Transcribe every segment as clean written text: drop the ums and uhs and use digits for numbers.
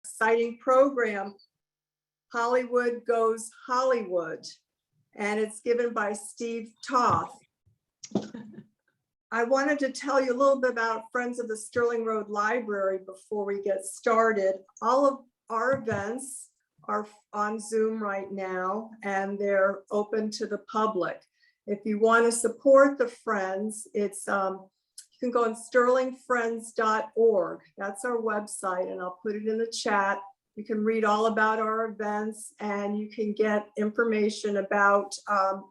exciting program, Hollywood Goes Hollywood, and it's given by Steve Toth. I wanted to tell you a little bit about Friends of the Stirling Road Library before we get started. All of our events are on Zoom right now, and they're open to the public. If you want to support the Friends, it's you can go on stirlingfriends.org. That's our website, and I'll put it in the chat. You can read all about our events, and you can get information about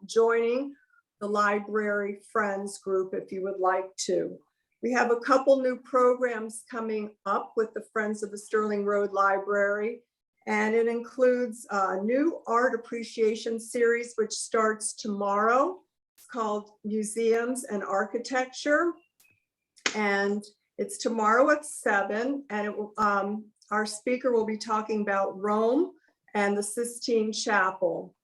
joining the Library Friends group if you would like to. We have a couple new programs coming up with the Friends of the Stirling Road Library, and it includes a new art appreciation series which starts tomorrow. It's called Museums and Architecture, and it's tomorrow at 7, and it will, our speaker will be talking about Rome and the Sistine Chapel.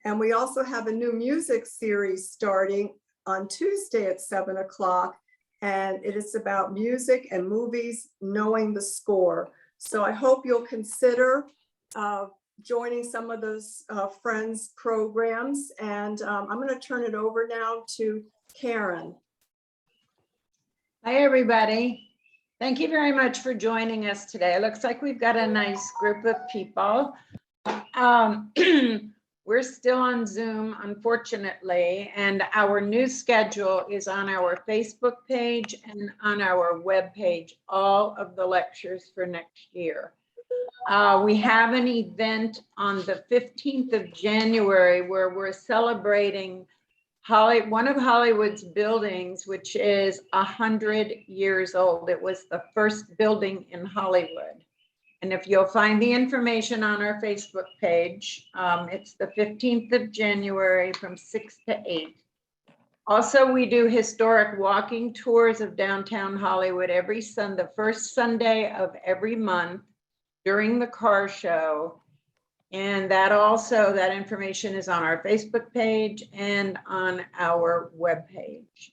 And we also have a new music series starting on Tuesday at 7 o'clock, and it is about music and movies, knowing the score. So I hope you'll consider joining some of those Friends programs. And I'm going to turn it over now to Karen. Hi, everybody. Thank you very much for joining us today. It looks like we've got a nice group of people. We're still on Zoom, unfortunately, and our new schedule is on our Facebook page and on our web page, all of the lectures for next year. We have an event on the 15th of January where we're celebrating one of Hollywood's buildings, which is 100 years old. It was the first building in Hollywood. And if you'll find the information on our Facebook page, it's the 15th of January from 6 to 8. Also, we do historic walking tours of downtown Hollywood every Sunday, the first Sunday of every month during the car show. And that information is on our Facebook page and on our webpage.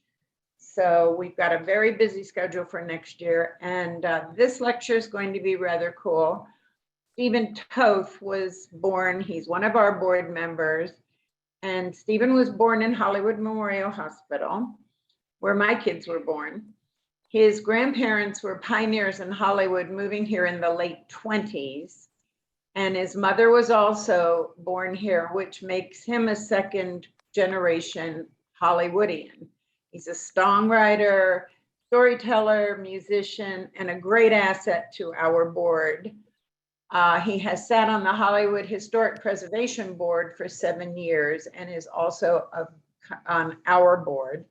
So we've got a very busy schedule for next year. And this lecture is going to be rather cool. Stephen Toth was born, he's one of our board members. And Stephen was born in Hollywood Memorial Hospital, where my kids were born. His grandparents were pioneers in Hollywood, moving here in the late 20s. And his mother was also born here, which makes him a second generation Hollywoodian. He's a songwriter, storyteller, musician, and a great asset to our board. He has sat on the Hollywood Historic Preservation Board for 7 years and is also on our board.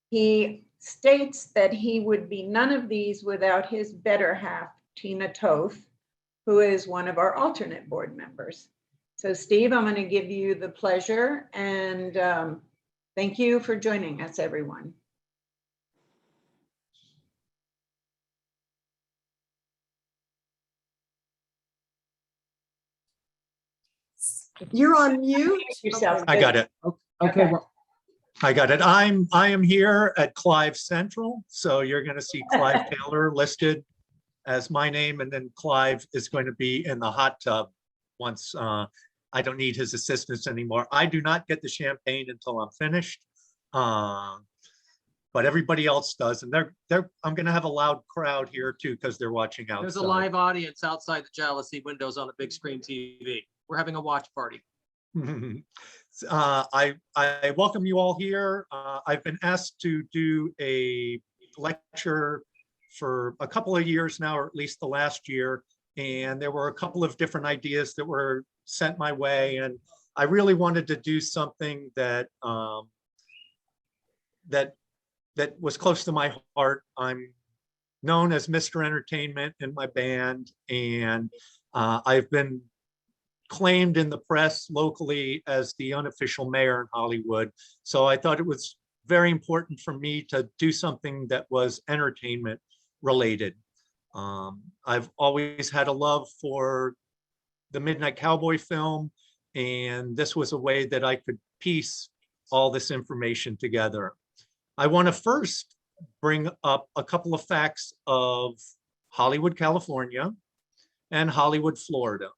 He states that he would be none of these without his better half, Tina Toth, who is one of our alternate board members. So Steve, I'm going to give you the pleasure, and thank you for joining us, everyone. You're on mute. Yourself. I got it. Okay. Well, I got it. I am here at Clive Central. So you're going to see Clive Taylor listed as my name, and then Clive is going to be in the hot tub once I don't need his assistance anymore. I do not get the champagne until I'm finished, but everybody else does. And I'm going to have a loud crowd here too because they're watching outside. there's a live audience outside the Jalousie windows on a big screen TV. We're having a watch party. I welcome you all here. I've been asked to do a lecture for a couple of years now, or at least the last year. And there were a couple of different ideas that were sent my way. And I really wanted to do something that that was close to my heart. I'm known as Mr. Entertainment in my band, and I've been claimed in the press locally as the unofficial mayor in Hollywood. So I thought it was very important for me to do something that was entertainment related. I've always had a love for the Midnight Cowboy film, and this was a way that I could piece all this information together. I want to first bring up a couple of facts of Hollywood, California, and Hollywood, Florida.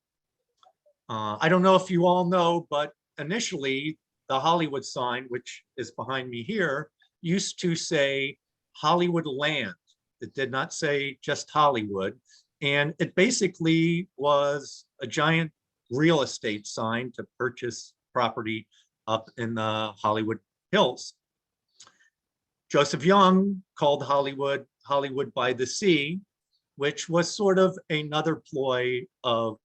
I don't know if you all know, but initially the Hollywood sign, which is behind me here, used to say Hollywood Land. It did not say just Hollywood. And it basically was a giant real estate sign to purchase property up in the Hollywood Hills. Joseph Young called Hollywood Hollywood by the Sea, which was sort of another ploy of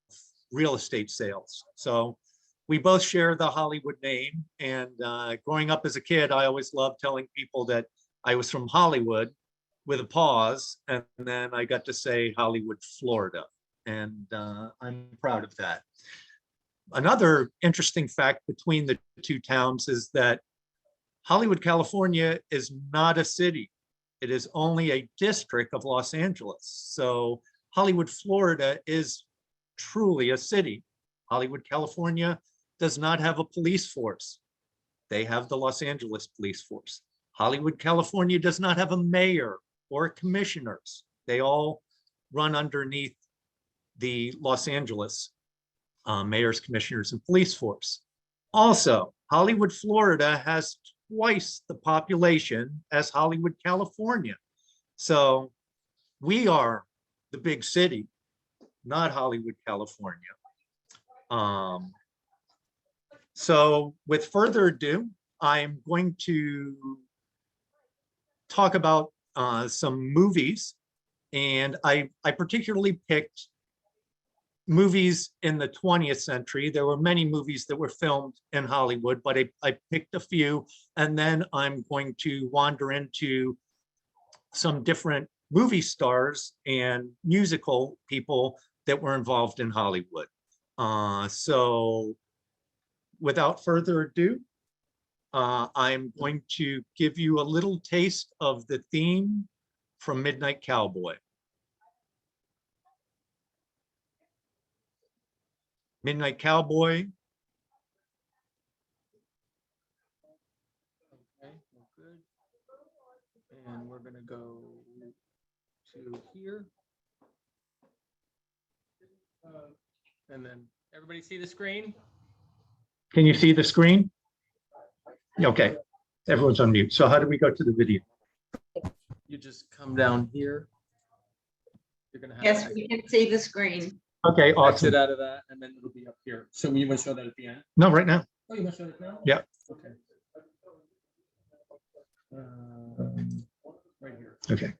real estate sales. So we both share the Hollywood name. And growing up as a kid, I always loved telling people that I was from Hollywood with a pause. And then I got to say Hollywood, Florida. And I'm proud of that. Another interesting fact between the two towns is that Hollywood, California is not a city. It is only a district of Los Angeles. So Hollywood, Florida is truly a city. Hollywood, California does not have a police force. They have the Los Angeles Police Force. Hollywood, California does not have a mayor or commissioners. They all run underneath the Los Angeles mayors, commissioners, and police force. Also, Hollywood, Florida has twice the population as Hollywood, California. So we are the big city, not Hollywood, California. So with further ado, I'm going to talk about some movies. And I particularly picked movies in the 20th century. There were many movies that were filmed in Hollywood, but I picked a few, and then I'm going to wander into some different movie stars and musical people that were involved in Hollywood. So without further ado, I'm going to give you a little taste of the theme from Midnight Cowboy. Midnight Cowboy. Okay, well, good. And we're gonna go to here. And then everybody see the screen? Can you see the screen? Okay, everyone's on mute. So how do we go to the video? You just come down here. You're gonna have Yes, to we can see the screen. Okay, exit awesome. out of that, and then it'll be up here. So you want to show that at the end? No, right now. Oh, you want to show that now? Yeah. Okay. Right here. Okay.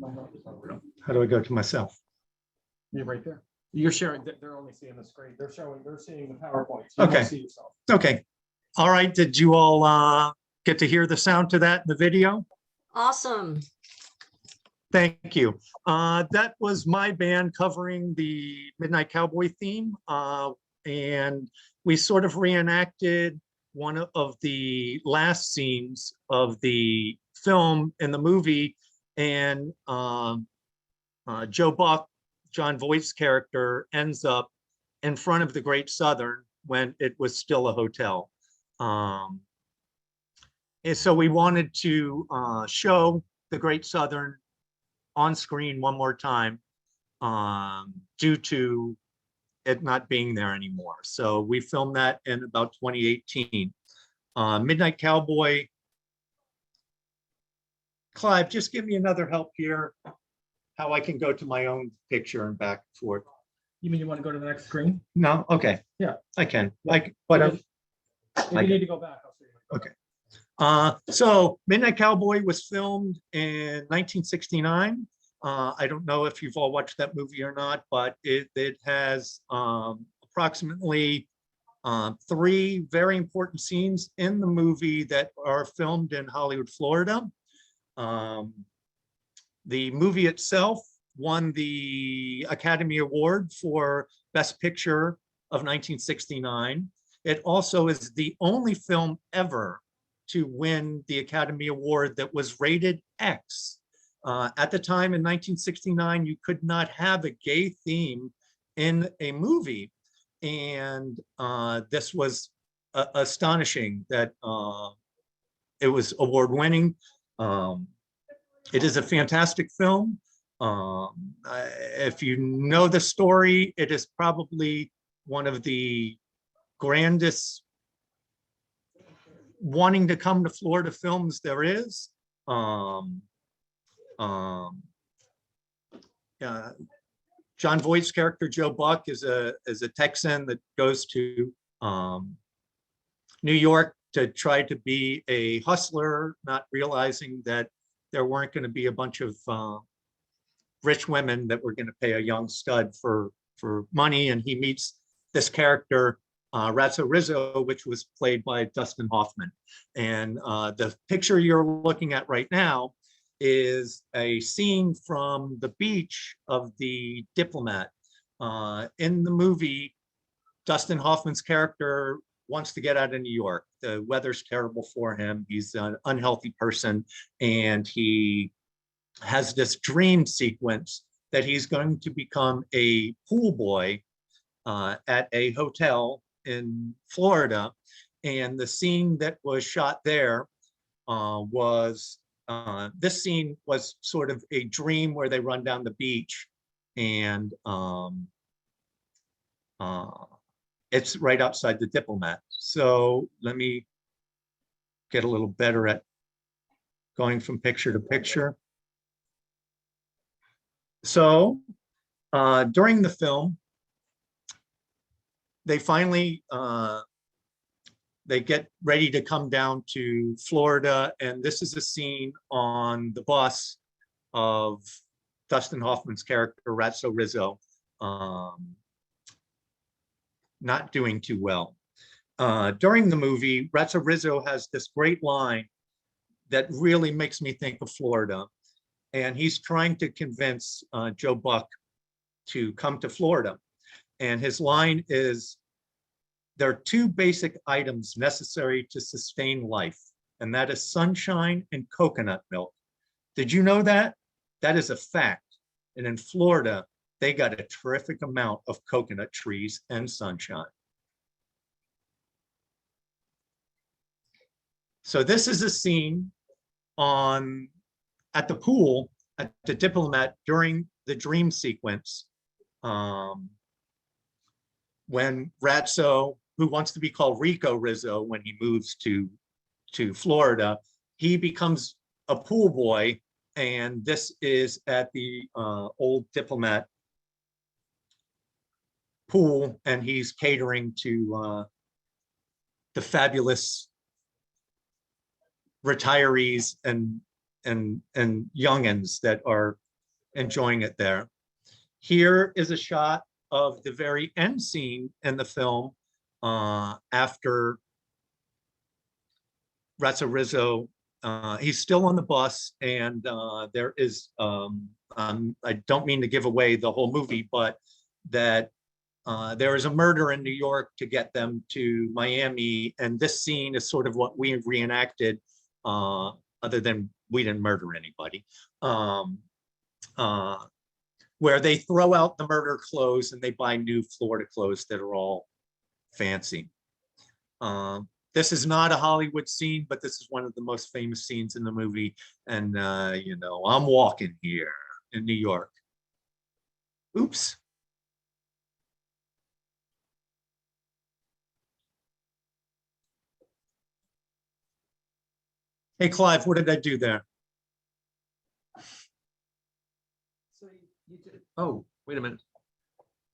How do I go to myself? You're right there. You're sharing, they're only seeing the screen. They're seeing the PowerPoint. So you Okay. won't see yourself. Okay. All right. Did you all get to hear the sound to that in the video? Awesome. Thank you. That was my band covering the Midnight Cowboy theme. And we sort of reenacted one of the last scenes of the film in the movie. And Joe Buck, John Voight's character, ends up in front of the Great Southern when it was still a hotel. And so we wanted to show the Great Southern on screen one more time due to it not being there anymore. So we filmed that in about 2018. Midnight Cowboy. Clive, just give me another help here, how I can go to my own picture and back and forth. You mean you want to go to the next screen? No, okay. Yeah. I can. Yeah. But If you Okay. need to go back, I'll see you. Okay. So Midnight Cowboy was filmed in 1969. I don't know if you've all watched that movie or not, but it has approximately 3 very important scenes in the movie that are filmed in Hollywood, Florida. The movie itself won the Academy Award for Best Picture of 1969. It also is the only film ever to win the Academy Award that was rated X. At the time in 1969, you could not have a gay theme in a movie. And this was astonishing that it was award-winning. It is a fantastic film. If you know the story, it is probably one of the grandest wanting to come to Florida films there is. John Voight's character, Joe Buck, is a Texan that goes to New York to try to be a hustler, not realizing that there weren't going to be a bunch of rich women that were going to pay a young stud for money. And he meets this character, Ratso Rizzo, which was played by Dustin Hoffman. And the picture you're looking at right now is a scene from the beach of the Diplomat. In the movie, Dustin Hoffman's character wants to get out of New York. The weather's terrible for him. He's an unhealthy person, and he has this dream sequence that he's going to become a pool boy at a hotel in Florida. And the scene that was shot there was this scene was sort of a dream where they run down the beach, and it's right outside the Diplomat. So let me get a little better at going from picture to picture. So during the film, they finally they get ready to come down to Florida, and this is a scene on the bus of Dustin Hoffman's character, Ratso Rizzo, not doing too well. During the movie, Ratso Rizzo has this great line that really makes me think of Florida, and he's trying to convince Joe Buck to come to Florida. And his line is, there are 2 basic items necessary to sustain life, and that is sunshine and coconut milk. Did you know that? That is a fact. And in Florida, they got a terrific amount of coconut trees and sunshine. So this is a scene at the pool at the Diplomat during the dream sequence, when Ratso, who wants to be called Rico Rizzo when he moves to Florida, he becomes a pool boy, and this is at the old Diplomat pool, and he's catering to the fabulous retirees and youngins that are enjoying it there. Here is a shot of the very end scene in the film after Rizzo. He's still on the bus, and there is, I don't mean to give away the whole movie, but that there is a murder in New York to get them to Miami, and this scene is sort of what we reenacted, other than we didn't murder anybody, where they throw out the murder clothes and they buy new Florida clothes that are all fancy. This is not a Hollywood scene, but this is one of the most famous scenes in the movie. And, you know, I'm walking here in New York. Oops. Hey, Clive, what did I do there? So you did, oh, wait a minute.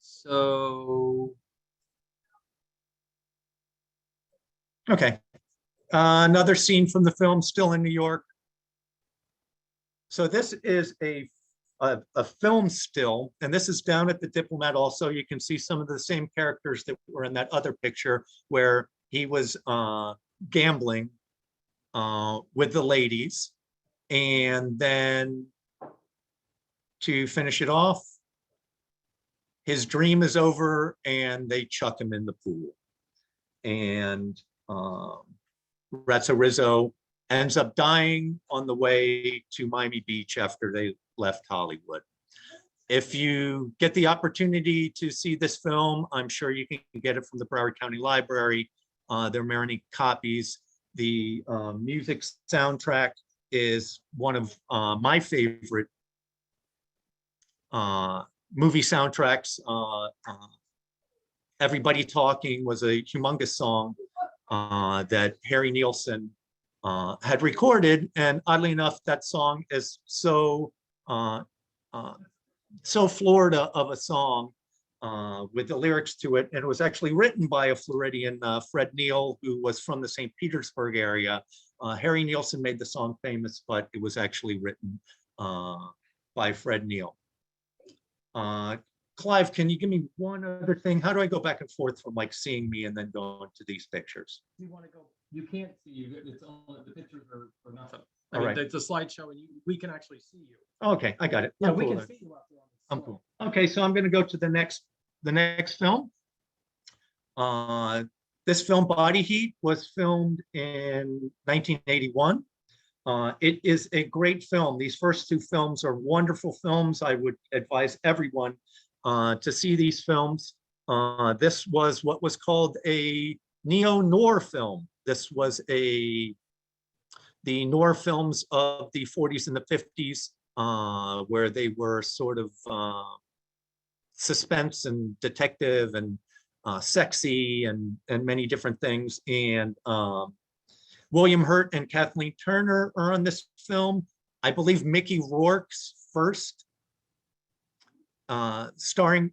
So, Okay. Another scene from the film, still in New York. So this is a film still, and this is down at the Diplomat also. You can see some of the same characters that were in that other picture where he was gambling with the ladies. And then to finish it off, his dream is over and they chuck him in the pool. And Rizzo ends up dying on the way to Miami Beach after they left Hollywood. If you get the opportunity to see this film, I'm sure you can get it from the Broward County Library. There are many copies. The music soundtrack is one of my favorite movie soundtracks. Everybody Talking was a humongous song that Harry Nilsson had recorded, and oddly enough, that song is so Florida of a song with the lyrics to it, and it was actually written by a Floridian, Fred Neil, who was from the St. Petersburg area. Harry Nilsson made the song famous, but it was actually written by Fred Neil. Clive, can you give me one other thing? How do I go back and forth from like seeing me and then going to these pictures? you want to go, you can't see you, it's only, the pictures are nothing. I All mean, right. it's a slideshow and we can actually see you. Okay, I got it. Yeah, I'm we cool can then. see you out there on the I'm slide. cool. Okay, so I'm going to go to the next film. This film, Body Heat, was filmed in 1981. It is a great film. These first two films are wonderful films. I would advise everyone to see these films. This was what was called a neo-noir film. This was the noir films of the 40s and the 50s, where they were sort of suspense and detective and sexy and many different things. And William Hurt and Kathleen Turner are on this film. I believe Mickey Rourke's first not starring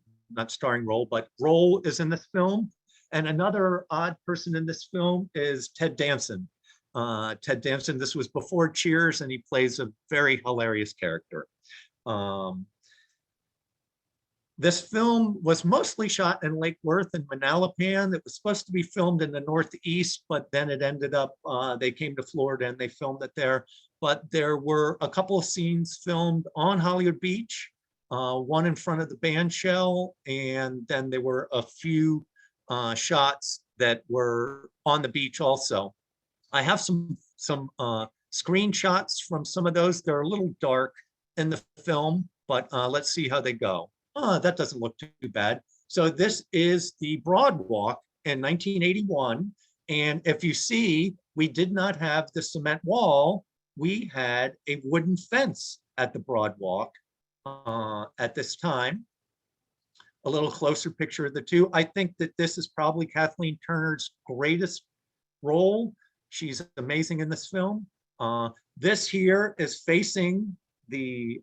role, but role is in this film. And another odd person in this film is Ted Danson. Ted Danson, this was before Cheers, and he plays a very hilarious character. This film was mostly shot in Lake Worth and Manalapan. It was supposed to be filmed in the Northeast, but then it ended up, they came to Florida and they filmed it there. But there were a couple of scenes filmed on Hollywood Beach, one in front of the Bandshell, and then there were a few shots that were on the beach also. I have some screenshots from some of those. They're a little dark in the film, but let's see how they go. That doesn't look too bad. So this is the Broad Walk in 1981. And if you see, we did not have the cement wall. We had a wooden fence at the Broad Walk at this time. A little closer picture of the two. I think that this is probably Kathleen Turner's greatest role. She's amazing in this film. This here is facing the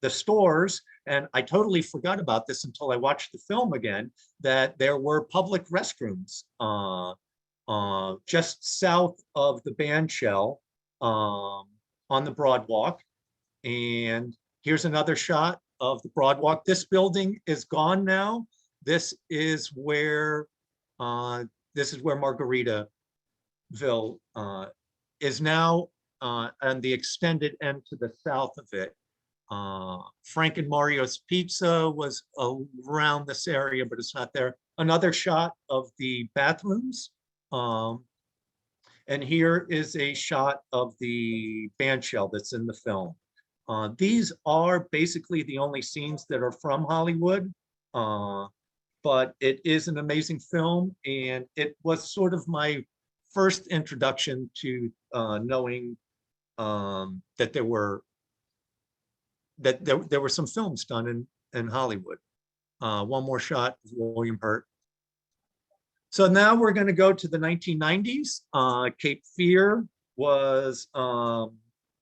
stores, and I totally forgot about this until I watched the film again, that there were public restrooms just south of the Bandshell on the Broad Walk. And Here's another shot of the Broadwalk. This building is gone now. This is where Margaritaville is now, and the extended end to the south of it. Frank and Mario's Pizza was around this area, but it's not there. Another shot of the bathrooms. And here is a shot of the bandshell that's in the film. These are basically the only scenes that are from Hollywood, but it is an amazing film, and it was sort of my first introduction to knowing that there were some films done in Hollywood. One more shot of William Hurt. So now we're going to go to the 1990s. Cape Fear was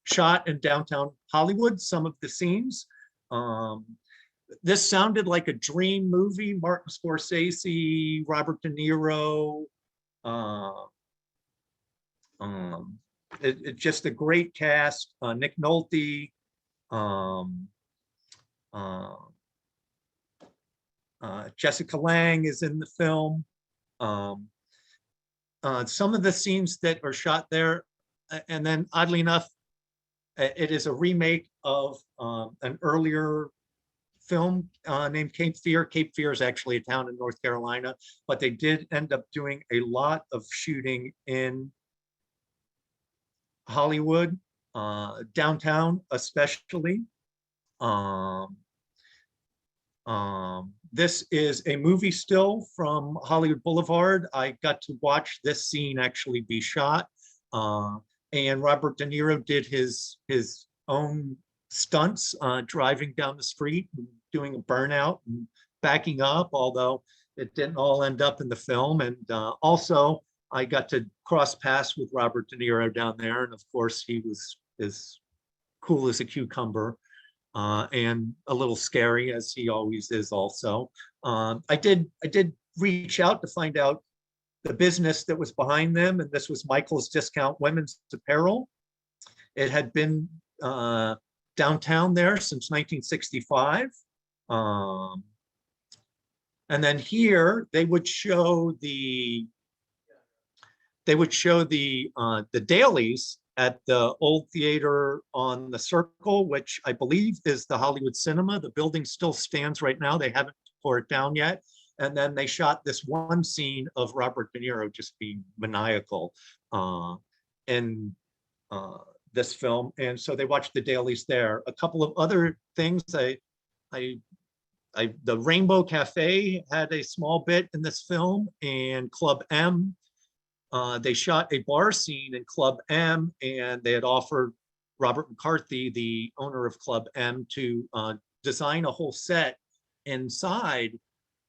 shot in downtown Hollywood, some of the scenes. This sounded like a dream movie. Martin Scorsese, Robert De Niro. It's just a great cast. Nick Nolte. Jessica Lange is in the film. Some of the scenes that are shot there, and then oddly enough, it is a remake of an earlier film named Cape Fear. Cape Fear is actually a town in North Carolina, but they did end up doing a lot of shooting in Hollywood, downtown especially. This is a movie still from Hollywood Boulevard. I got to watch this scene actually be shot. And Robert De Niro did his own stunts, driving down the street and doing a burnout and backing up, although it didn't all end up in the film. And also I got to cross paths with Robert De Niro down there. And of course he was as cool as a cucumber, and a little scary, as he always is also. I did reach out to find out the business that was behind them, and this was Michael's Discount Women's Apparel. It had been downtown there since 1965. And then here they would show the dailies at the old theater on the Circle, which I believe is the Hollywood Cinema. The building still stands right now. They haven't tore it down yet. And then they shot this one scene of Robert De Niro just being maniacal in this film. And so they watched the dailies there. A couple of other things, the Rainbow Cafe had a small bit in this film, and Club M. They shot a bar scene in Club M, and they had offered Robert McCarthy, the owner of Club M, to design a whole set inside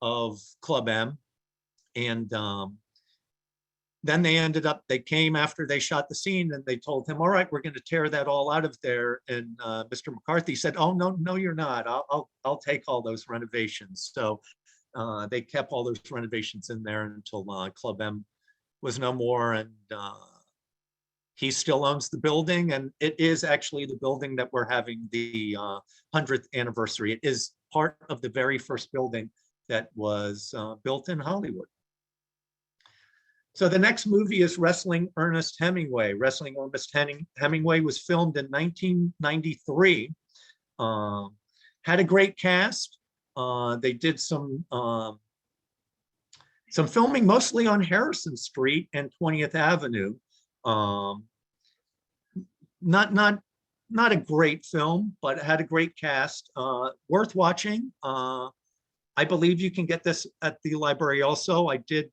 of Club M. And then they came after they shot the scene, and they told him, all right, we're going to tear that all out of there. And Mr. McCarthy said, oh, no, you're not. I'll take all those renovations. So they kept all those renovations in there until Club M was no more, and he still owns the building, and it is actually the building that we're having the 100th anniversary. It is part of the very first building that was built in Hollywood. So the next movie is Wrestling Ernest Hemingway. Wrestling Ernest Hemingway was filmed in 1993. Had a great cast. They did some filming mostly on Harrison Street and 20th Avenue. Not a great film, but it had a great cast. Worth watching. I believe you can get this at the library also. I did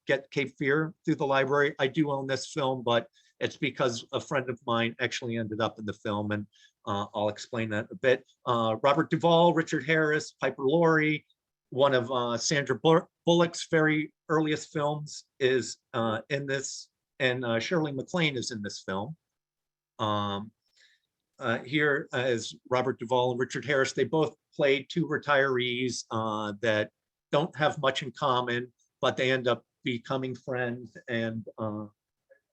get Cape Fear through the library. I do own this film, but it's because a friend of mine actually ended up in the film, and I'll explain that a bit. Robert Duvall, Richard Harris, Piper Laurie. One of Sandra Bullock's very earliest films is in this, and Shirley MacLaine is in this film. Here is Robert Duvall and Richard Harris. They both played two retirees that don't have much in common, but they end up becoming friends. And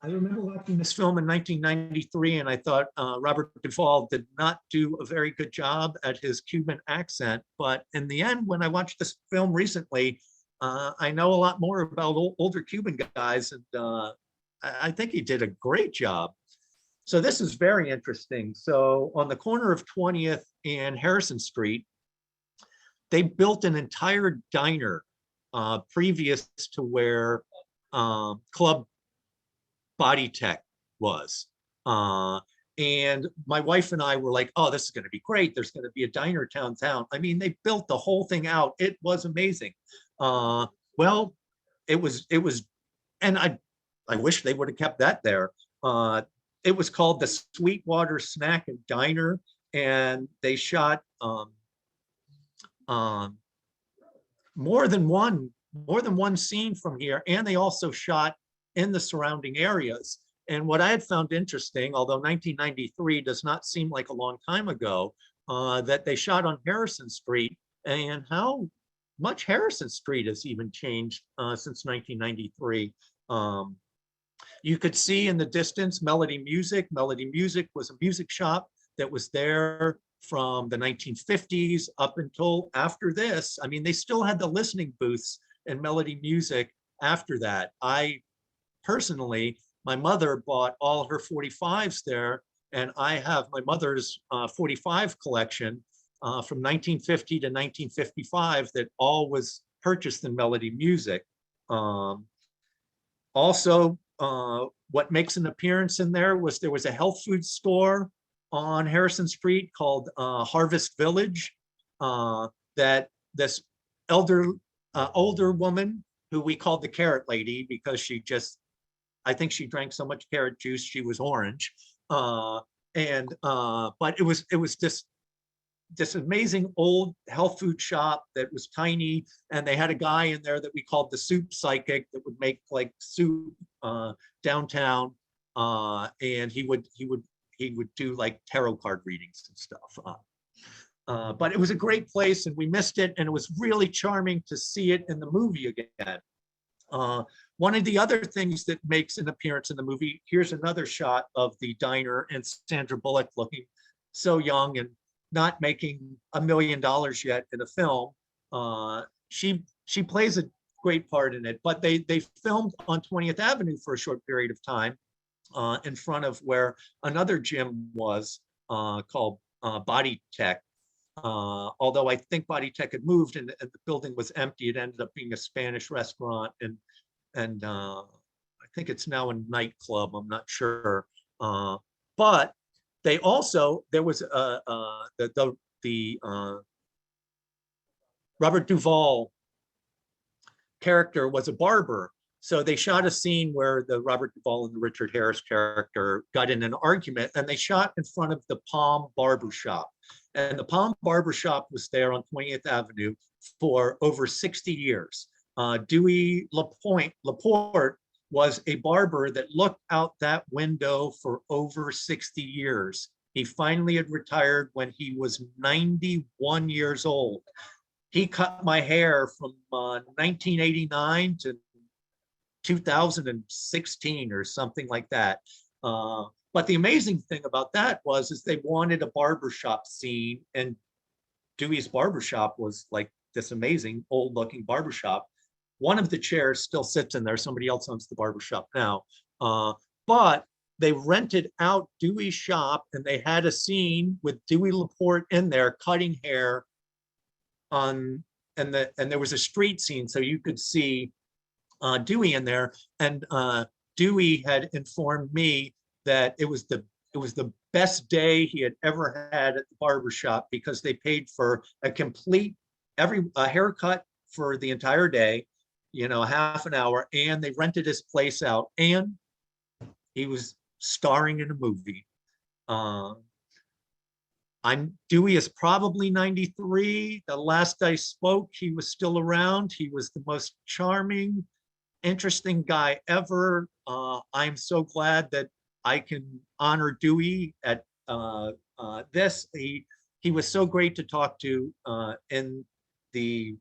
I remember watching this film in 1993, and I thought Robert Duvall did not do a very good job at his Cuban accent. But in the end, when I watched this film recently, I know a lot more about older Cuban guys, and I think he did a great job. So this is very interesting. So on the corner of 20th and Harrison Street, they built an entire diner previous to where Club Body Tech was. And my wife and I were like, oh, this is going to be great. There's going to be a diner downtown. I mean, they built the whole thing out. It was amazing. Well, it was, and I wish they would have kept that there. It was called the Sweetwater Snack and Diner, and they shot more than one scene from here, and they also shot in the surrounding areas. And what I had found interesting, although 1993 does not seem like a long time ago, that they shot on Harrison Street, and how much Harrison Street has even changed since 1993. You could see in the distance Melody Music. Melody Music was a music shop that was there from the 1950s up until after this. I mean, they still had the listening booths in Melody Music after that. I personally, my mother bought all her 45s there, and I have my mother's 45 collection from 1950 to 1955 that all was purchased in Melody Music. Also, what makes an appearance in there was a health food store on Harrison Street called Harvest Village, that this older woman, who we called the Carrot Lady because I think she drank so much carrot juice she was orange. But it was this amazing old health food shop that was tiny, and they had a guy in there that we called the soup psychic that would make like soup downtown, and he would do like tarot card readings and stuff. But it was a great place, and we missed it, and it was really charming to see it in the movie again. One of the other things that makes an appearance in the movie, here's another shot of the diner and Sandra Bullock looking so young and not making $1 million yet in a film. She plays a great part in it, but they filmed on 20th Avenue for a short period of time in front of where another gym was called Body Tech. Although I think Body Tech had moved and the building was empty, it ended up being a Spanish restaurant, and I think it's now a nightclub. I'm not sure, but they also, there was the Robert Duvall character was a barber. So they shot a scene where the Robert Duvall and the Richard Harris character got in an argument, and they shot in front of the Palm Barber Shop. And the Palm Barber Shop was there on 20th Avenue for over 60 years. Dewey Laporte was a barber that looked out that window for over 60 years. He finally had retired when he was 91 years old. He cut my hair from 1989 to 2016 or something like that. But the amazing thing about that is they wanted a barbershop scene, and Dewey's barbershop was like this amazing old looking barbershop. One of the chairs still sits in there. Somebody else owns the barbershop now. But they rented out Dewey's shop, and they had a scene with Dewey Laporte in there cutting hair and there was a street scene, so you could see Dewey in there. And Dewey had informed me that it was the best day he had ever had at the barbershop, because they paid for a complete haircut for the entire day, half an hour, and they rented his place out, and he was starring in a movie. Dewey is probably 93. The last I spoke, he was still around. He was the most charming, interesting guy ever. I'm so glad that I can honor Dewey at this. He was so great to talk to in the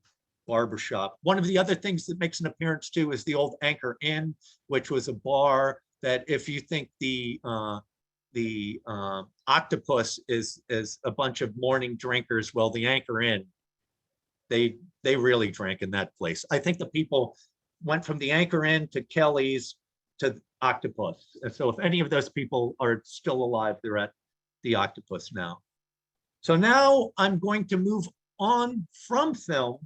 barbershop. One of the other things that makes an appearance too is the old Anchor Inn, which was a bar that if you think the octopus is a bunch of morning drinkers, well, the Anchor Inn, they really drank in that place. I think the people went from the Anchor Inn to Kelly's to Octopus. And so if any of those people are still alive, they're at the Octopus now. So now I'm going to move on from film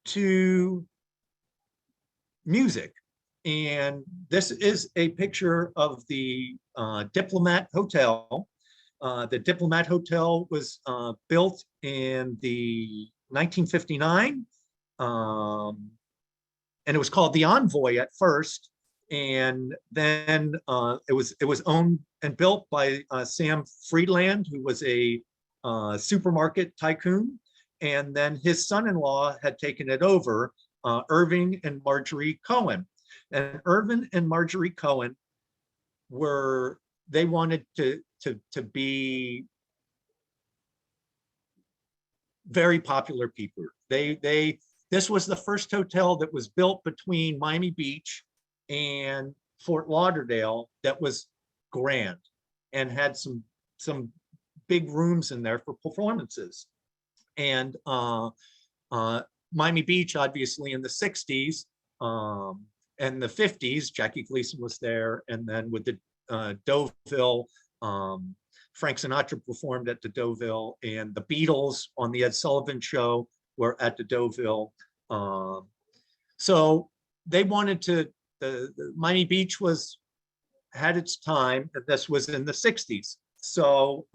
to music. And this is a picture of the Diplomat Hotel. The Diplomat Hotel was built in the 1959. And it was called the Envoy at first. And then it was owned and built by Sam Friedland, who was a supermarket tycoon. And then his son-in-law had taken it over, Irving and Marjorie Cohen. And Irvin and Marjorie Cohen they wanted to be very popular people. This was the first hotel that was built between Miami Beach and Fort Lauderdale that was grand and had some big rooms in there for performances. And Miami Beach, obviously in the 60s and the 50s, Jackie Gleason was there. And then with the Deauville, Frank Sinatra performed at the Deauville, and the Beatles on the Ed Sullivan Show were at the Deauville. So they wanted to, the Miami Beach had its time, and this was in the 60s. So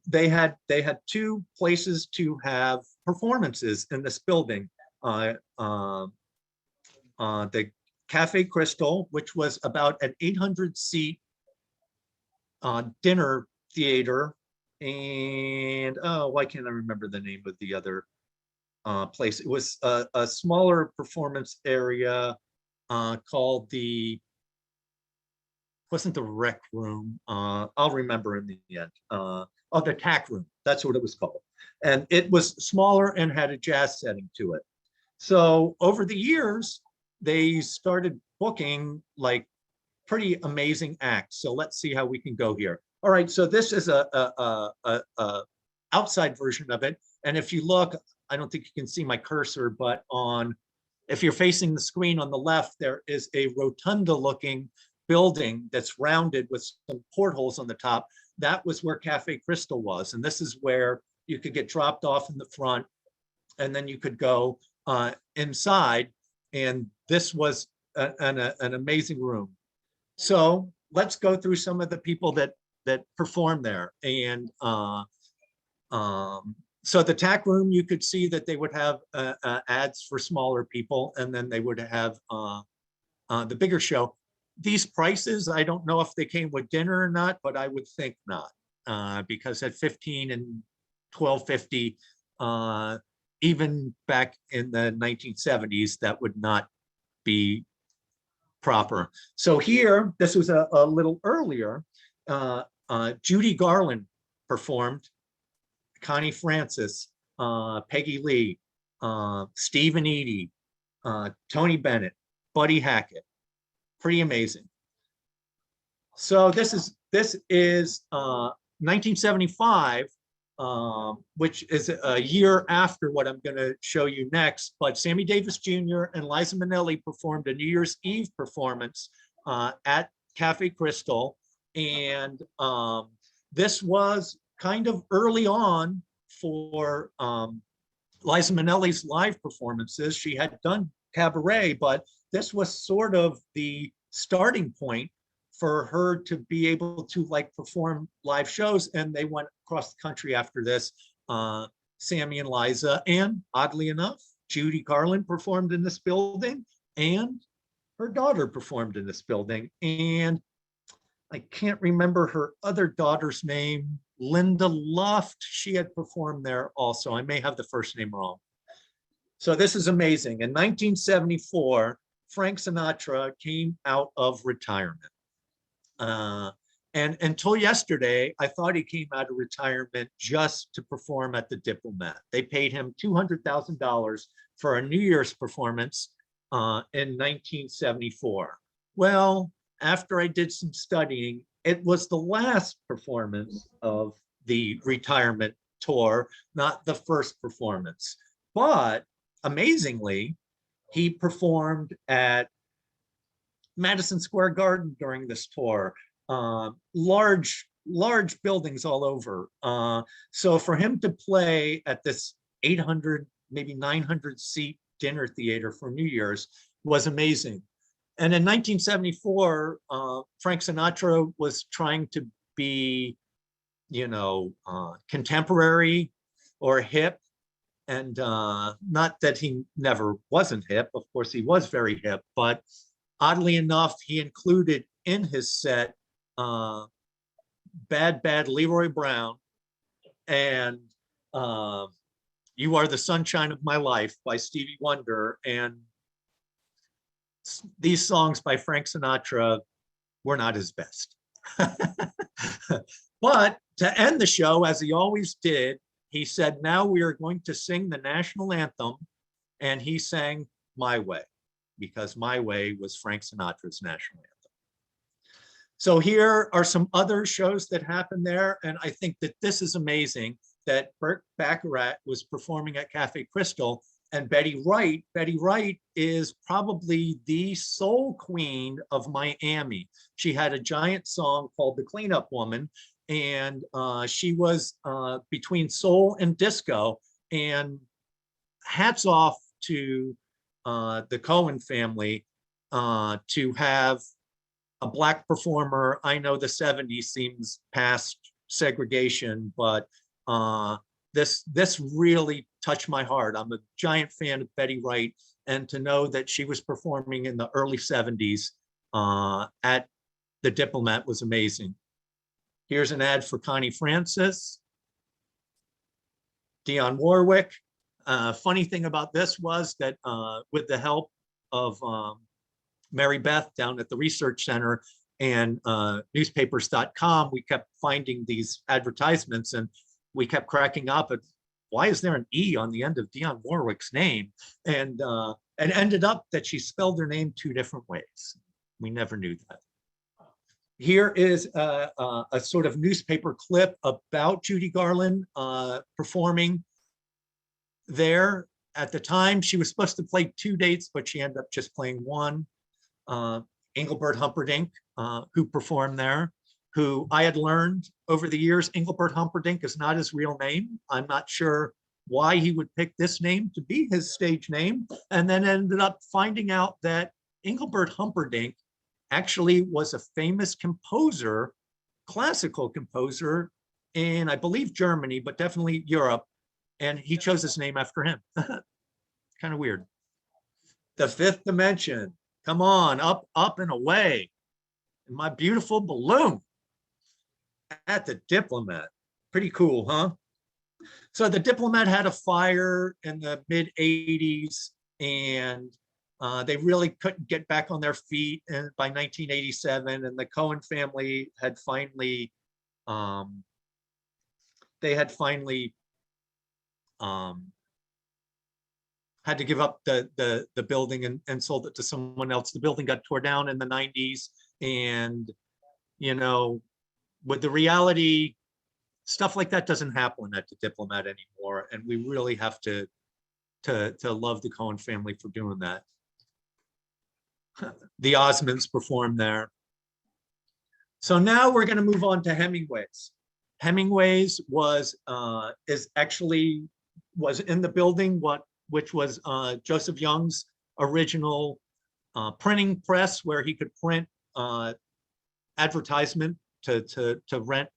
they had two places to have performances in this building. The Cafe Crystal, which was about an 800-seat dinner theater, and why can't I remember the name of the other place? It was a smaller performance area called wasn't the Rec Room. I'll remember in the end. The Tack Room. That's what it was called. And it was smaller and had a jazz setting to it. So over the years, they started booking like pretty amazing acts. So let's see how we can go here. All right, so this is a outside version of it. And if you look, I don't think you can see my cursor, but if you're facing the screen on the left, there is a rotunda looking building that's rounded with some portholes on the top. That was where Cafe Crystal was. And this is where you could get dropped off in the front, and then you could go inside. And this was an amazing room. So let's go through some of the people that performed there. And so the Tack Room, you could see that they would have ads for smaller people, and then they would have the bigger show. These prices, I don't know if they came with dinner or not, but I would think not, because at $15 and $12.50, even back in the 1970s, that would not be proper. So here, this was a little earlier. Judy Garland performed, Connie Francis, Peggy Lee, Stephen Eady, Tony Bennett, Buddy Hackett. Pretty amazing. So this is 1975, which is a year after what I'm going to show you next. But Sammy Davis Jr. and Liza Minnelli performed a New Year's Eve performance at Cafe Crystal. And this was kind of early on for Liza Minnelli's live performances. She had done cabaret, but this was sort of the starting point for her to be able to like perform live shows. And they went across the country after this. Sammy and Liza, and oddly enough, Judy Garland performed in this building, and her daughter performed in this building. And I can't remember her other daughter's name, Linda Luft. She had performed there also. I may have the first name wrong. So this is amazing. In 1974, Frank Sinatra came out of retirement. And until yesterday, I thought he came out of retirement just to perform at the Diplomat. They paid him $200,000 for a New Year's performance in 1974. Well, after I did some studying, it was the last performance of the retirement tour, not the first performance. But amazingly, he performed at Madison Square Garden during this tour, large buildings all over. So for him to play at this 800, maybe 900 seat dinner theater for New Year's was amazing. And in 1974, Frank Sinatra was trying to be, contemporary or hip. And not that he never wasn't hip, of course he was very hip, but oddly enough, he included in his set Bad Bad Leroy Brown and You Are the Sunshine of My Life by Stevie Wonder. And these songs by Frank Sinatra were not his best. But to end the show, as he always did, he said, now we are going to sing the national anthem. And he sang My Way, because My Way was Frank Sinatra's national anthem. So here are some other shows that happened there. And I think that this is amazing that Burt Bacharach was performing at Cafe Crystal, and Betty Wright is probably the soul queen of Miami. She had a giant song called The Cleanup Woman, and she was between soul and disco. And hats off to the Cohen family to have a Black performer. I know the 70s seems past segregation, but this really touched my heart. I'm a giant fan of Betty Wright, and to know that she was performing in the early 70s at the Diplomat was amazing. Here's an ad for Connie Francis, Dionne Warwick. Funny thing about this was that with the help of Mary Beth down at the Research Center and newspapers.com, we kept finding these advertisements, and we kept cracking up at, why is there an E on the end of Dionne Warwick's name? And it ended up that she spelled her name two different ways. We never knew that. Here is a sort of newspaper clip about Judy Garland performing there. At the time, she was supposed to play 2 dates, but she ended up just playing one. Engelbert Humperdinck, who performed there, who I had learned over the years, Engelbert Humperdinck is not his real name. I'm not sure why he would pick this name to be his stage name, and then ended up finding out that Engelbert Humperdinck actually was a famous composer, classical composer in, I believe, Germany, but definitely Europe, and he chose his name after him. Kind of weird. The Fifth Dimension. Come on, up and away in my beautiful balloon at the Diplomat. Pretty cool, huh? So the Diplomat had a fire in the mid 80s, and they really couldn't get back on their feet by 1987, and the Cohen family had finally had to give up the building and sold it to someone else. The building got tore down in the 90s, and with the reality, stuff like that doesn't happen at the Diplomat anymore, and we really have to love the Cohen family for doing that. The Osmonds performed there. So now we're going to move on to Hemmingways. Hemmingways was in the building which was Joseph Young's original printing press, where he could print advertisement to rent,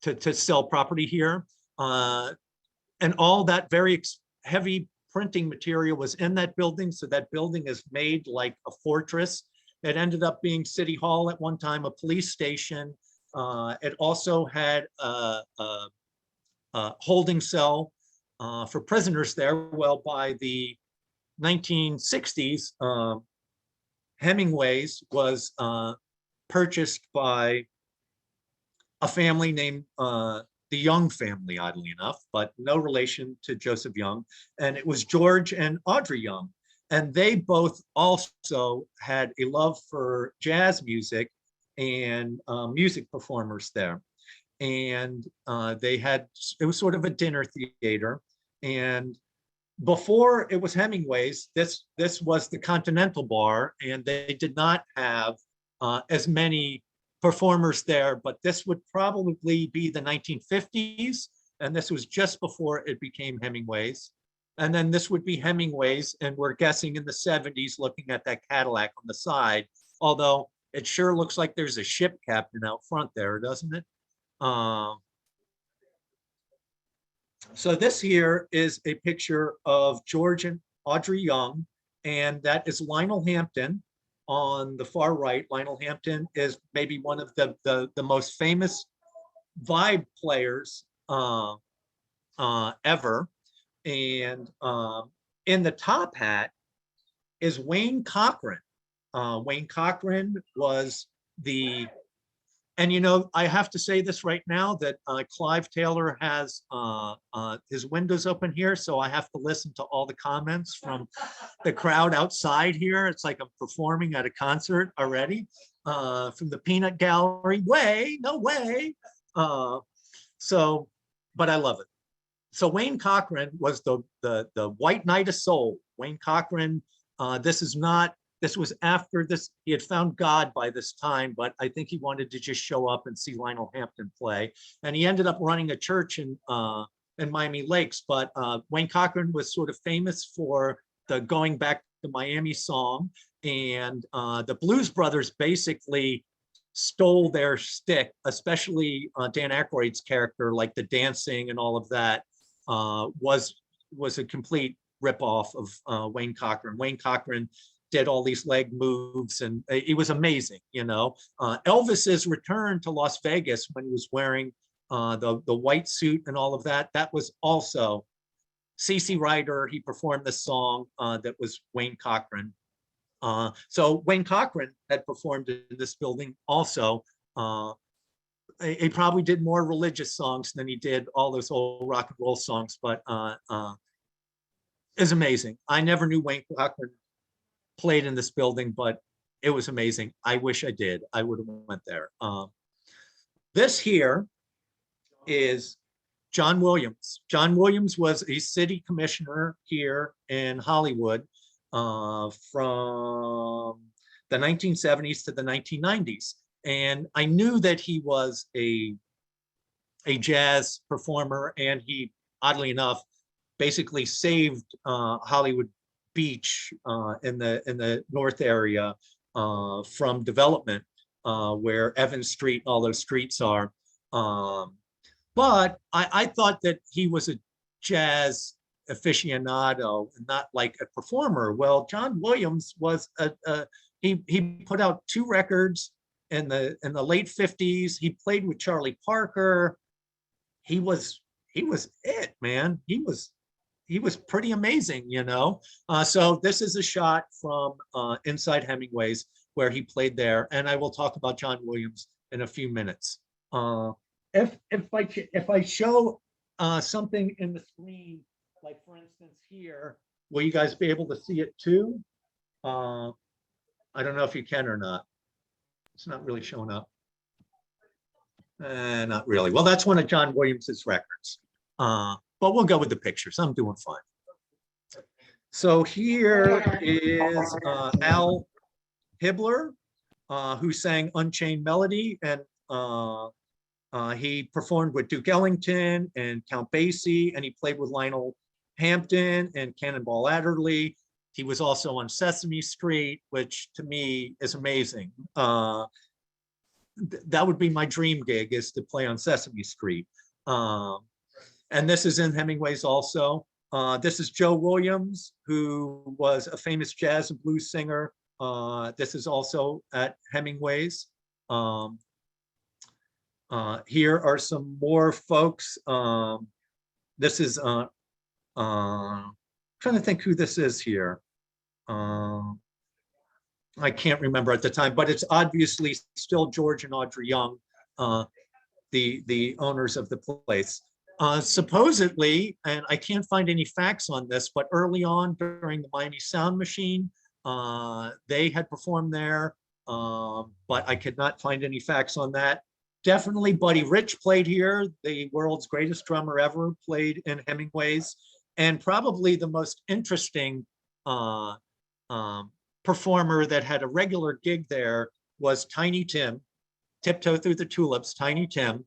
to sell property here. And all that very heavy printing material was in that building. So that building is made like a fortress. It ended up being City Hall at one time, a police station. It also had a holding cell for prisoners there. Well, by the 1960s, Hemmingways was purchased by a family named the Young family, oddly enough, but no relation to Joseph Young. And it was George and Audrey Young. And they both also had a love for jazz music and music performers there. And it was sort of a dinner theater. And before it was Hemmingways, this was the Continental Bar, and they did not have as many performers there, but this would probably be the 1950s, and this was just before it became Hemmingways. And then this would be Hemmingways, and we're guessing in the 70s, looking at that Cadillac on the side, although it sure looks like there's a ship captain out front there, doesn't it? So this here is a picture of George and Audrey Young, and that is Lionel Hampton on the far right. Lionel Hampton is maybe one of the most famous vibe players ever. And in the top hat is Wayne Cochran. Wayne Cochran was and you know, I have to say this right now that Clive Taylor has his windows open here, so I have to listen to all the comments from the crowd outside here. It's like I'm performing at a concert already from the Peanut Gallery. No way. But I love it. So Wayne Cochran was the White Knight of Soul. Wayne Cochran, this was after this, he had found God by this time, but I think he wanted to just show up and see Lionel Hampton play. And he ended up running a church in Miami Lakes. But Wayne Cochran was sort of famous for the Going Back to Miami song. And the Blues Brothers basically stole their stick, especially Dan Aykroyd's character, like the dancing and all of that was a complete ripoff of Wayne Cochran. Wayne Cochran did all these leg moves, and it was amazing, you know. Elvis's return to Las Vegas when he was wearing the white suit and all of that, that was also C.C. Ryder. He performed the song that was Wayne Cochran. So Wayne Cochran had performed in this building also. He probably did more religious songs than he did all those old rock and roll songs, but it's amazing. I never knew Wayne Cochran played in this building, but it was amazing. I wish I did. I would have went there. This here is John Williams. John Williams was a city commissioner here in Hollywood from the 1970s to the 1990s. And I knew that he was a jazz performer, and he, oddly enough, basically saved Hollywood Beach in the north area from development, where Evans Street, all those streets are. But I thought that he was a jazz aficionado and not like a performer. Well, John Williams was he put out 2 records in the late 50s. He played with Charlie Parker. He was it, man. He was pretty amazing, you know. So this is a shot from inside Hemmingways where he played there, and I will talk about John Williams in a few minutes. If I show something in the screen, like for instance here, will you guys be able to see it too? I don't know if you can or not. It's not really showing up. Not really. Well, that's one of John Williams's records. But we'll go with the pictures. I'm doing fine. So here is Al Hibbler, who sang Unchained Melody, and he performed with Duke Ellington and Count Basie, and he played with Lionel Hampton and Cannonball Adderley. He was also on Sesame Street, which to me is amazing. That would be my dream gig, is to play on Sesame Street. And this is in Hemmingways also. This is Joe Williams, who was a famous jazz and blues singer. This is also at Hemmingways. Here are some more folks. This is, trying to think who this is here. I can't remember at the time, but it's obviously still George and Audrey Young, the owners of the place. Supposedly, and I can't find any facts on this, but early on during the Miami Sound Machine, they had performed there, but I could not find any facts on that. Definitely Buddy Rich played here. The world's greatest drummer ever played in Hemmingways. And probably the most interesting performer that had a regular gig there was Tiny Tim, Tiptoe Through the Tulips, Tiny Tim.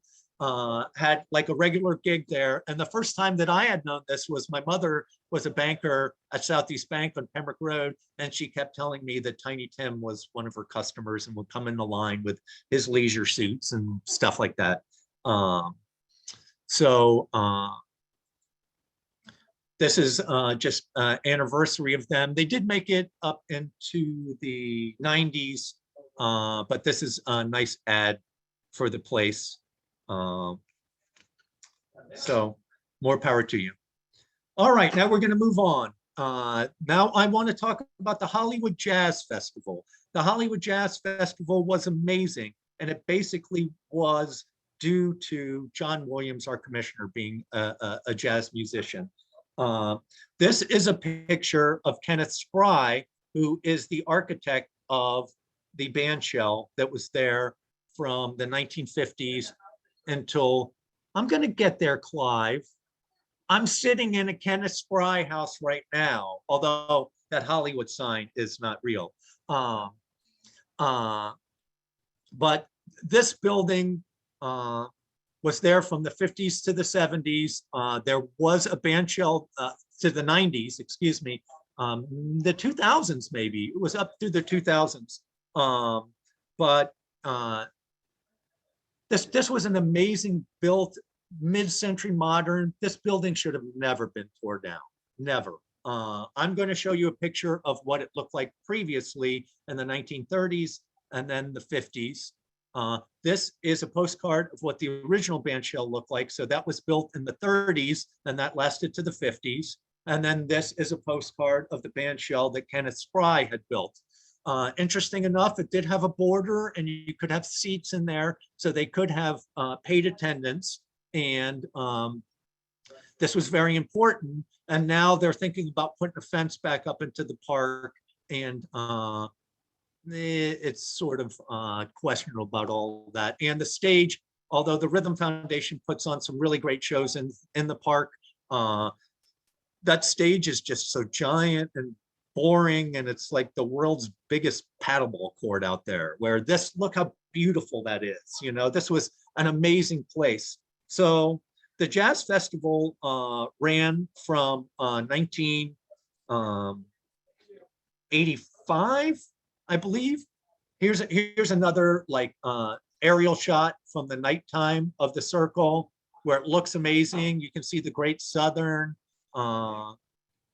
Had like a regular gig there. And the first time that I had known this was my mother was a banker at Southeast Bank on Pembroke Road. And she kept telling me that Tiny Tim was one of her customers and would come in the line with his leisure suits and stuff like that. This is just anniversary of them. They did make it up into the 90s, but this is a nice ad for the place. So more power to you. All right, now we're going to move on. Now I want to talk about the Hollywood Jazz Festival. The Hollywood Jazz Festival was amazing, and it basically was due to John Williams, our commissioner, being a jazz musician. This is a picture of Kenneth Spry, who is the architect of the Bandshell that was there from the 1950s until, I'm going to get there, Clive. I'm sitting in a Kenneth Spry house right now, although that Hollywood sign is not real. But this building was there from the 50s to the 70s. There was a Bandshell to the 90s, excuse me, the 2000s maybe. It was up through the 2000s. This was an amazing built mid-century modern. This building should have never been torn down, never. I'm going to show you a picture of what it looked like previously in the 1930s and then the 50s. This is a postcard of what the original Bandshell looked like. So that was built in the 30s and that lasted to the 50s. And then this is a postcard of the Bandshell that Kenneth Spry had built. Interesting enough, it did have a border and you could have seats in there, so they could have paid attendance. And this was very important. And now they're thinking about putting a fence back up into the park, and it's sort of questionable about all that. And the stage, although the Rhythm Foundation puts on some really great shows in the park, that stage is just so giant and boring, and it's like the world's biggest paddleball court out there, where this, look how beautiful that is. You know, this was an amazing place. So the Jazz Festival ran from 1985, I believe. Here's another like aerial shot from the nighttime of the circle, where it looks amazing. You can see the Great Southern.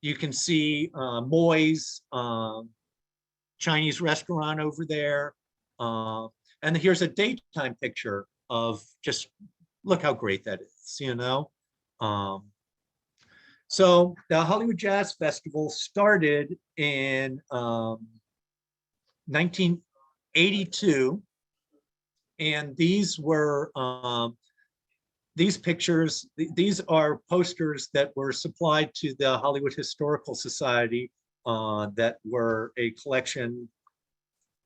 You can see Moy's Chinese restaurant over there. And here's a daytime picture of just, look how great that is, you know? So the Hollywood Jazz Festival started in 1982. And these were, these pictures, these are posters that were supplied to the Hollywood Historical Society that were a collection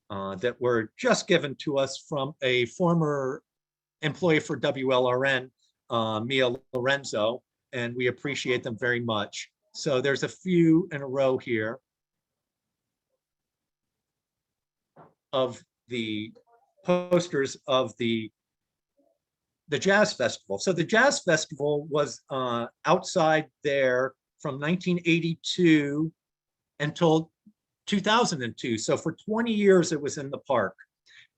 that were just given to us from a former employee for WLRN, Mia Lorenzo, and we appreciate them very much. So there's a few in a row here of the posters of the Jazz Festival. So the Jazz Festival was outside there from 1982 until 2002. So for 20 years it was in the park.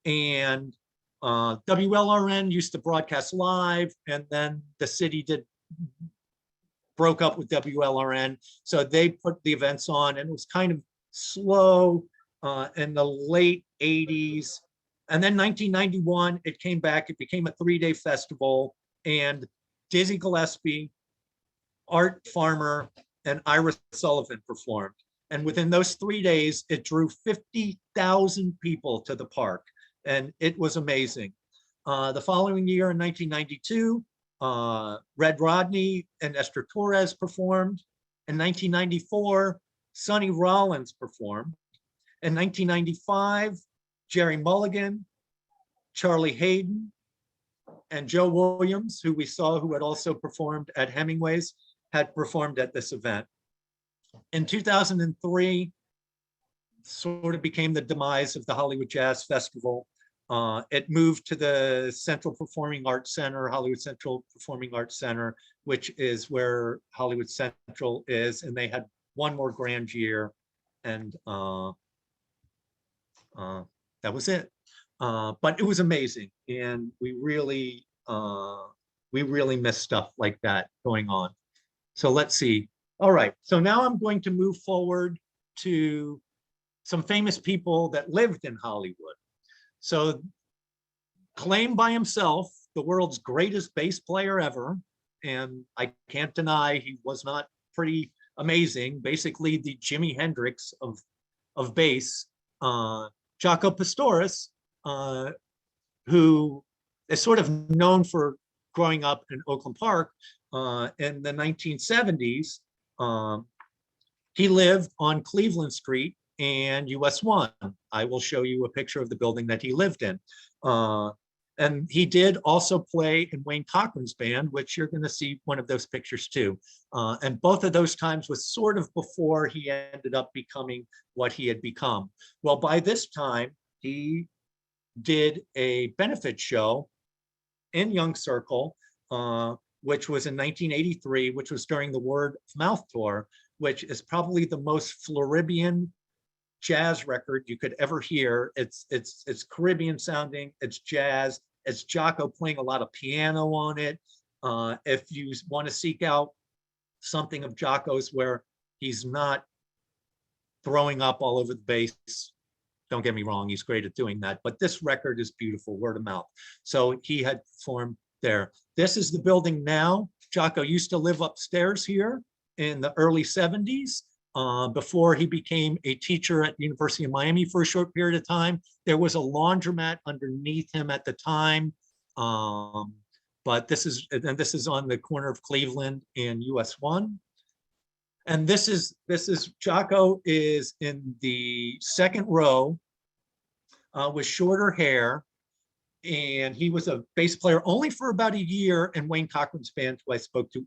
And WLRN used to broadcast live, and then the city broke up with WLRN. So they put the events on, and it was kind of slow in the late 80s. And then 1991, it came back. It became a 3-day festival, and Dizzy Gillespie, Art Farmer, and Ira Sullivan performed. And within those 3 days, it drew 50,000 people to the park, and it was amazing. The following year, in 1992, Red Rodney and Esther Torres performed. In 1994, Sonny Rollins performed. In 1995, Jerry Mulligan, Charlie Hayden, and Joe Williams, who we saw, who had also performed at Hemmingways, had performed at this event. In 2003, sort of became the demise of the Hollywood Jazz Festival. It moved to the Central Performing Arts Center, Hollywood Central Performing Arts Center, which is where Hollywood Central is, and they had one more grand year, and that was it. But it was amazing, and we really miss stuff like that going on. So let's see. All right, so now I'm going to move forward to some famous people that lived in Hollywood. So claimed by himself the world's greatest bass player ever, and I can't deny he was not pretty amazing, basically the Jimi Hendrix of bass, Jaco Pastorius, who is sort of known for growing up in Oakland Park in the 1970s. He lived on Cleveland Street and US 1. I will show you a picture of the building that he lived in. And he did also play in Wayne Cochran's band, which you're going to see one of those pictures too. And both of those times was sort of before he ended up becoming what he had become. Well, by this time, he did a benefit show in Young Circle, which was in 1983, which was during the Word of Mouth tour, which is probably the most Floridian jazz record you could ever hear. It's Caribbean sounding, it's jazz, it's Jaco playing a lot of piano on it. If you want to seek out something of Jaco's where he's not throwing up all over the bass, don't get me wrong, he's great at doing that, but this record is beautiful, word of mouth. So he had performed there. This is the building now. Jaco used to live upstairs here in the early 70s. Before he became a teacher at the University of Miami for a short period of time. There was a laundromat underneath him at the time. But this is on the corner of Cleveland and US 1. And this is Jaco is in the second row with shorter hair. And he was a bass player only for about a year in Wayne Cochran's band, who I spoke to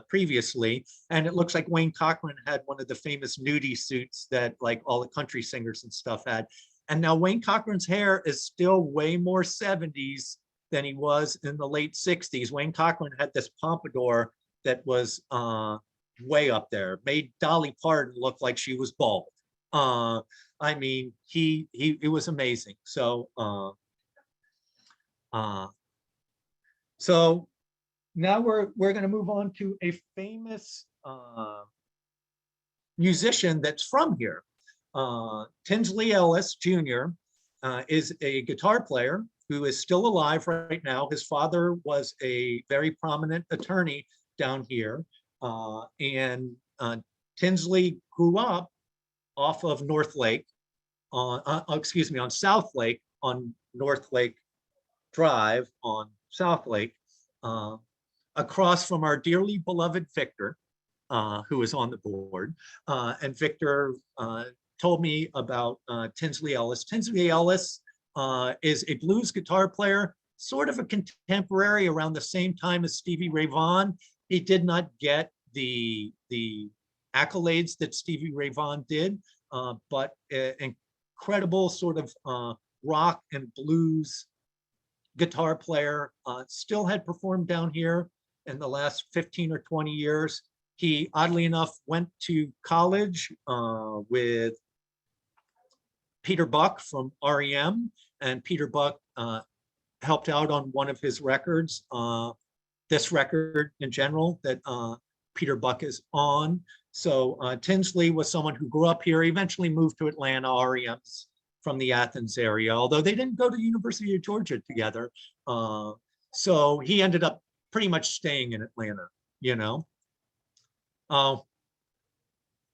previously. And it looks like Wayne Cochran had one of the famous nudie suits that like all the country singers and stuff had. And now Wayne Cochran's hair is still way more 70s than he was in the late 60s. Wayne Cochran had this pompadour that was way up there, made Dolly Parton look like she was bald. I mean, it was amazing. So now we're going to move on to a famous musician that's from here. Tinsley Ellis Jr. Is a guitar player who is still alive right now. His father was a very prominent attorney down here. And Tinsley grew up off of North Lake, on South Lake, on North Lake Drive on South Lake, across from our dearly beloved Victor, who is on the board. And Victor told me about Tinsley Ellis. Tinsley Ellis is a blues guitar player, sort of a contemporary around the same time as Stevie Ray Vaughan. He did not get the accolades that Stevie Ray Vaughan did, but incredible sort of rock and blues guitar player, still had performed down here in the last 15 or 20 years. He, oddly enough, went to college with Peter Buck from REM, and Peter Buck helped out on one of his records, this record in general that Peter Buck is on. So Tinsley was someone who grew up here, eventually moved to Atlanta. REM's from the Athens area, although they didn't go to the University of Georgia together. So he ended up pretty much staying in Atlanta, you know.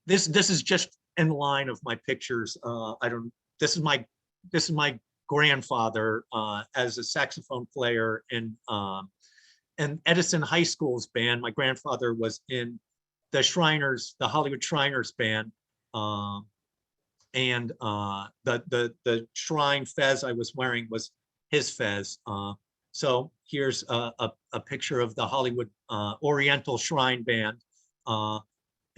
This is just in line of my pictures. This is my grandfather as a saxophone player in and Edison High School's band. My grandfather was in the Shriners, the Hollywood Shriners band. And the Shrine fez I was wearing was his fez. So here's a picture of the Hollywood Oriental Shrine Band.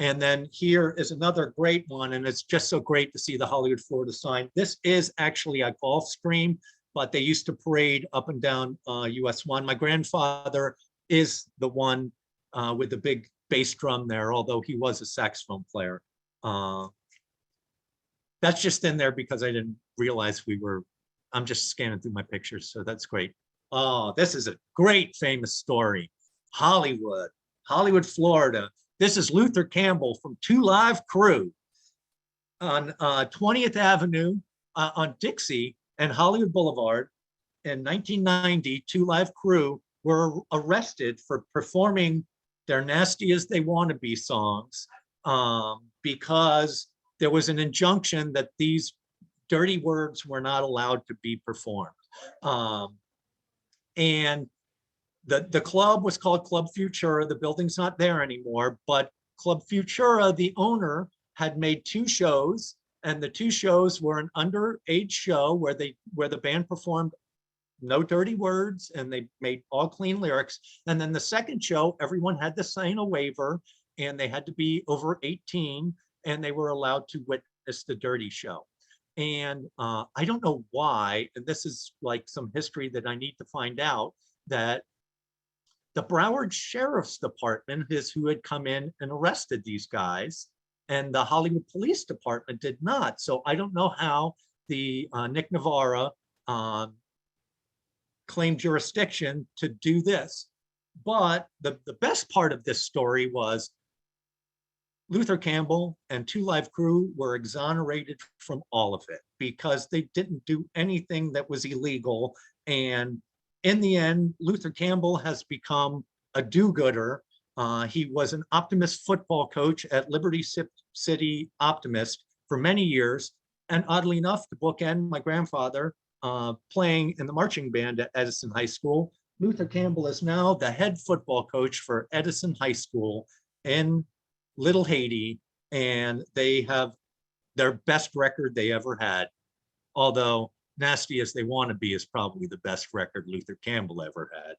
And then here is another great one, and it's just so great to see the Hollywood, Florida sign. This is actually a Gulfstream, but they used to parade up and down US 1. My grandfather is the one with the big bass drum there, although he was a saxophone player. That's just in there because I didn't realize I'm just scanning through my pictures, so that's great. Oh, this is a great famous story. Hollywood, Florida. This is Luther Campbell from Two Live Crew on 20th Avenue on Dixie and Hollywood Boulevard. In 1990, Two Live Crew were arrested for performing their Nasty As They Wanna Be songs because there was an injunction that these dirty words were not allowed to be performed. And the club was called Club Futura. The building's not there anymore, but Club Futura, the owner, had made 2 shows, and the 2 shows were an underage show where the band performed no dirty words and they made all clean lyrics. And then the second show, everyone had to sign a waiver and they had to be over 18 and they were allowed to witness the dirty show. And I don't know why, and this is like some history that I need to find out, that the Broward Sheriff's Department is who had come in and arrested these guys, and the Hollywood Police Department did not. So I don't know how the Nick Navarra claimed jurisdiction to do this. But the best part of this story was Luther Campbell and Two Live Crew were exonerated from all of it because they didn't do anything that was illegal. And in the end, Luther Campbell has become a do-gooder. He was an Optimist football coach at Liberty City Optimist for many years. And oddly enough, to bookend my grandfather playing in the marching band at Edison High School, Luther Campbell is now the head football coach for Edison High School in Little Haiti, and they have their best record they ever had. Although Nasty As They Wanna Be is probably the best record Luther Campbell ever had.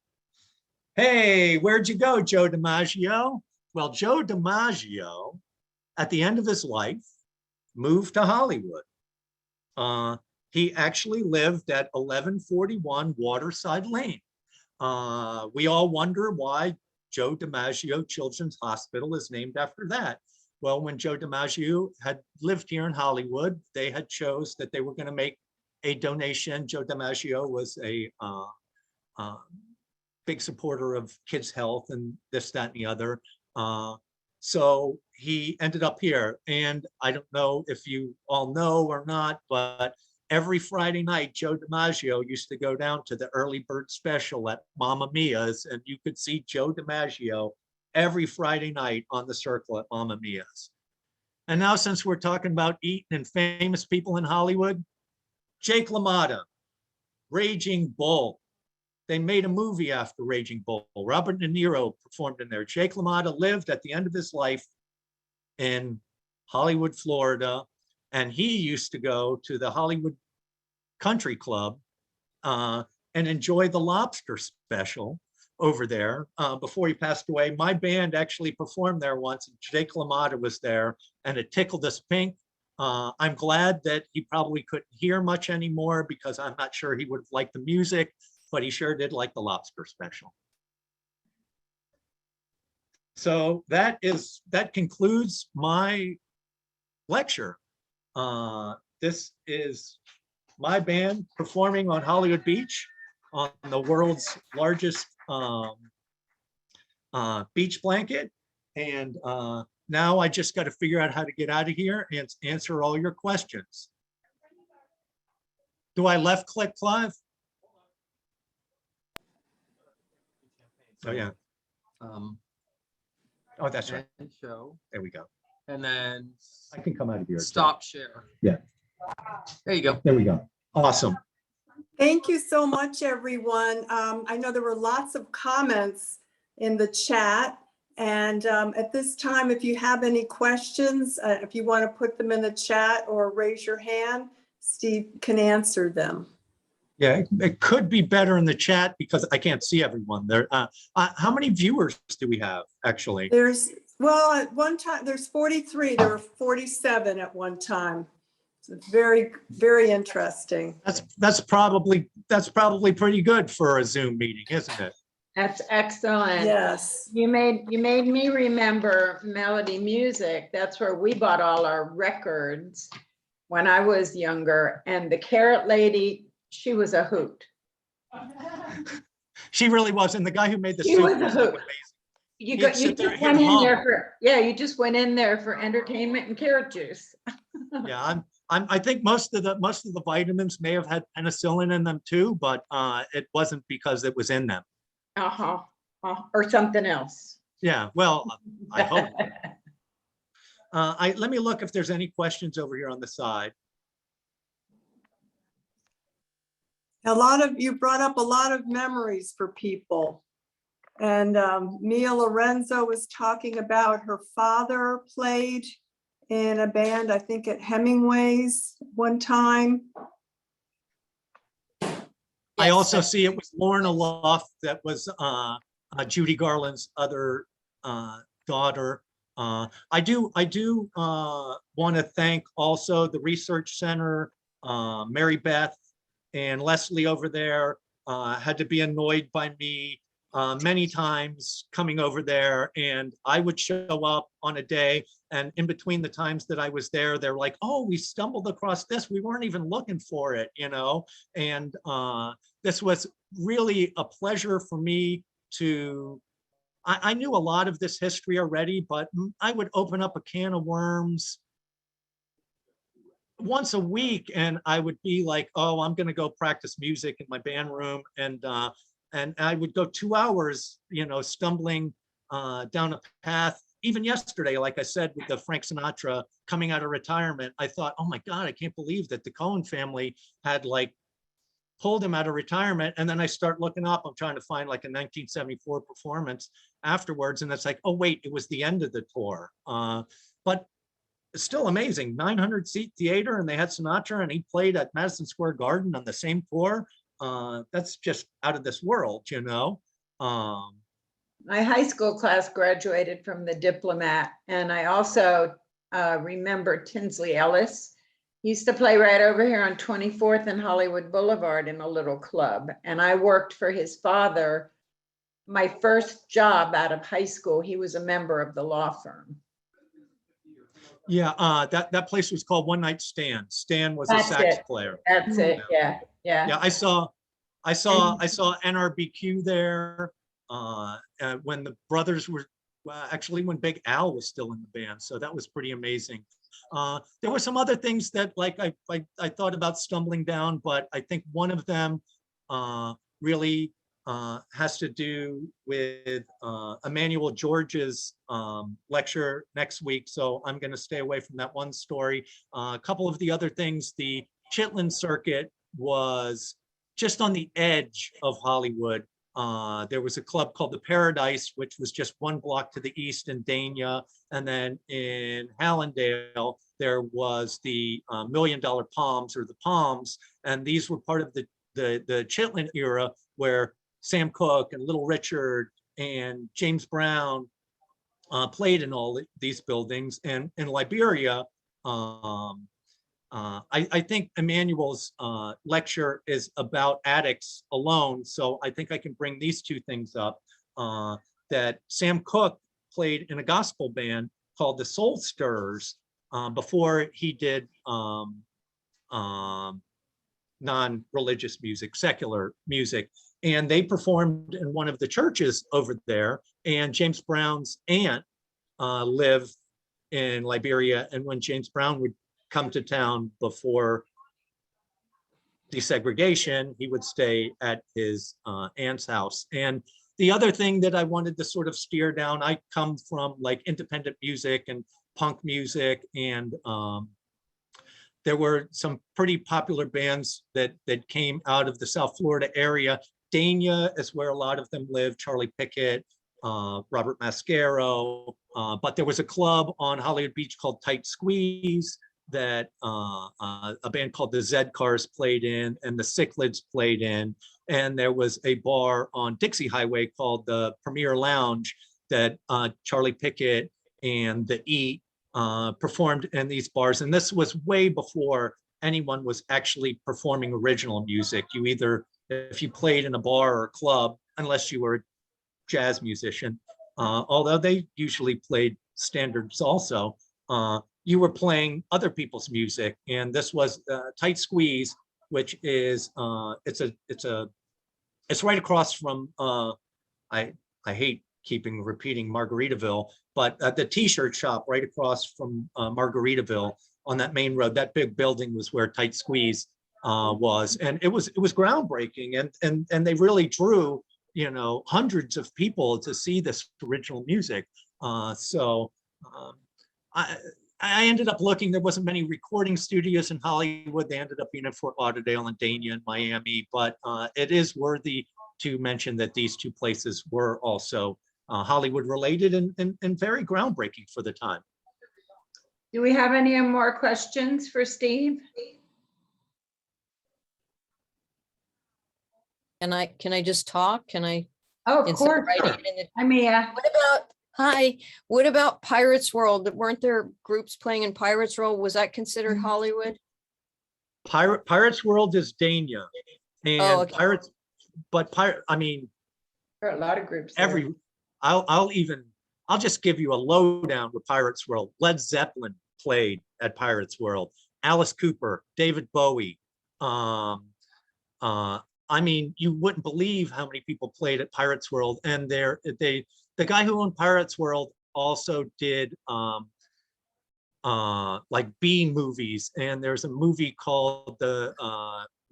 Hey, where'd you go, Joe Dimaggio? Well, Joe Dimaggio, at the end of his life, moved to Hollywood. He actually lived at 1141 Waterside Lane. We all wonder why Joe Dimaggio Children's Hospital is named after that. Well, when Joe Dimaggio had lived here in Hollywood, they had chose that they were going to make a donation. Joe Dimaggio was a big supporter of kids' health and this, that, and the other. So he ended up here. And I don't know if you all know or not, but every Friday night, Joe Dimaggio used to go down to the early bird special at Mamma Mia's, and you could see Joe Dimaggio every Friday night on the circle at Mamma Mia's. And now, since we're talking about eating and famous people in Hollywood, Jake LaMotta, Raging Bull. They made a movie after Raging Bull. Robert De Niro performed in there. Jake LaMotta lived at the end of his life in Hollywood, Florida, and he used to go to the Hollywood Country Club and enjoy the lobster special over there before he passed away. My band actually performed there once, and Jake LaMotta was there, and it tickled us pink. I'm glad that he probably couldn't hear much anymore because I'm not sure he would have liked the music, but he sure did like the lobster special. So that concludes my lecture. This is my band performing on Hollywood Beach on the world's largest beach blanket. And now I just got to figure out how to get out of here and answer all your questions. Do I left click, Clive? Oh, yeah. Oh, that's right. And show, There we go. and then I can come out of here. stop share. Yeah. There you go. There we go. Awesome. Thank you so much, everyone. I know there were lots of comments in the chat. And at this time, if you have any questions, if you want to put them in the chat or raise your hand, Steve can answer them. Yeah, it could be better in the chat because I can't see everyone there. How many viewers do we have actually? Well, at one time, there's 43. There were 47 at one time. So it's very, very interesting. That's probably pretty good for a Zoom meeting, isn't it? That's excellent. Yes. You made me remember Melody Music. That's where we bought all our records when I was younger. And the Carrot Lady, she was a hoot. She really was, and the guy who made the She soup was a was hoot. amazing. You You'd got sit you there just and went in hum. there for you just went in there for entertainment and carrot juice. Yeah, I think most of the vitamins may have had penicillin in them too, but it wasn't because it was in them. Or something else. Yeah, well, I hope. Let me look if there's any questions over here on the side. You brought up a lot of memories for people. And Mia Lorenzo was talking about her father played in a band, I think at Hemmingways one time. I also see it was Lorna Luff that was Judy Garland's other daughter. I do want to thank also the Research Center, Mary Beth and Leslie over there had to be annoyed by me many times coming over there, and I would show up on a day, and in between the times that I was there, they're like, oh, we stumbled across this. We weren't even looking for it, you know? And this was really a pleasure for me to, I knew a lot of this history already, but I would open up a can of worms once a week and I would be like, oh, I'm gonna go practice music in my band room. And I would go 2 hours, you know, stumbling down a path. Even yesterday, like I said, with the Frank Sinatra coming out of retirement, I thought, oh my God, I can't believe that the Cohen family had like pulled him out of retirement. And then I start looking up, I'm trying to find like a 1974 performance afterwards. And it's like, oh wait, it was the end of the tour. But it's still amazing, 900 seat theater, and they had Sinatra and he played at Madison Square Garden on the same tour. That's just out of this world, you know? My high school class graduated from the Diplomat, and I also remember Tinsley Ellis. He used to play right over here on 24th and Hollywood Boulevard in a little club, and I worked for his father. My first job out of high school, he was a member of the law firm. Yeah, that place was called One Night Stand. Stan was That's a sax it. player. That's it. Yeah. Yeah, I saw NRBQ there when the brothers were actually when Big Al was still in the band, so that was pretty amazing. There were some other things that like I thought about stumbling down, but I think one of them really has to do with Emmanuel George's lecture next week. So I'm going to stay away from that one story. A couple of the other things, the Chitlin circuit was just on the edge of Hollywood. There was a club called the Paradise, which was just one block to the east in Dania. And then in Hallandale, there was the $1 Million Palms or the Palms. And these were part of the Chitlin era where Sam Cooke and Little Richard and James Brown played in all these buildings. And in Liberia, I think Emmanuel's lecture is about addicts alone. So I think I can bring these two things up, that Sam Cooke played in a gospel band called the Soul Stirrers before he did non-religious music, secular music. And they performed in one of the churches over there. And James Brown's aunt lived in Liberia. And when James Brown would come to town before desegregation, he would stay at his aunt's house. And the other thing that I wanted to sort of steer down, I come from like independent music and punk music, and there were some pretty popular bands that came out of the South Florida area. Dania is where a lot of them live, Charlie Pickett, Robert Mascaro. But there was a club on Hollywood Beach called Tight Squeeze that a band called the Zed Cars played in, and the Cichlids played in. And there was a bar on Dixie Highway called the Premier Lounge that Charlie Pickett and the Eat performed in these bars. And this was way before anyone was actually performing original music. You either, if you played in a bar or a club, unless you were a jazz musician, although they usually played standards also, you were playing other people's music. And this was Tight Squeeze, which is it's right across from I hate repeating Margaritaville, but the t-shirt shop right across from Margaritaville on that main road. That big building was where Tight Squeeze was, and it was groundbreaking, and they really drew, you know, hundreds of people to see this original music. So I ended up looking. There wasn't many recording studios in Hollywood. They ended up being in Fort Lauderdale and Dania and Miami, but it is worthy to mention that these two places were also Hollywood related and very groundbreaking for the time. Do we have any more questions for Steve? Can I just talk? Can I? Oh, of instead course. writing it in the- Hi, Mia. What about Pirates World? Weren't there groups playing in Pirates World? Was that considered Mm-hmm. Hollywood? Pirates World is Dania, and okay. Pirates, but I mean, There are a lot of groups there. I'll just give you a lowdown with Pirates World. Led Zeppelin played at Pirates World. Alice Cooper, David Bowie. I mean, you wouldn't believe how many people played at Pirates World. And the guy who owned Pirates World also did like B movies. And there's a movie called the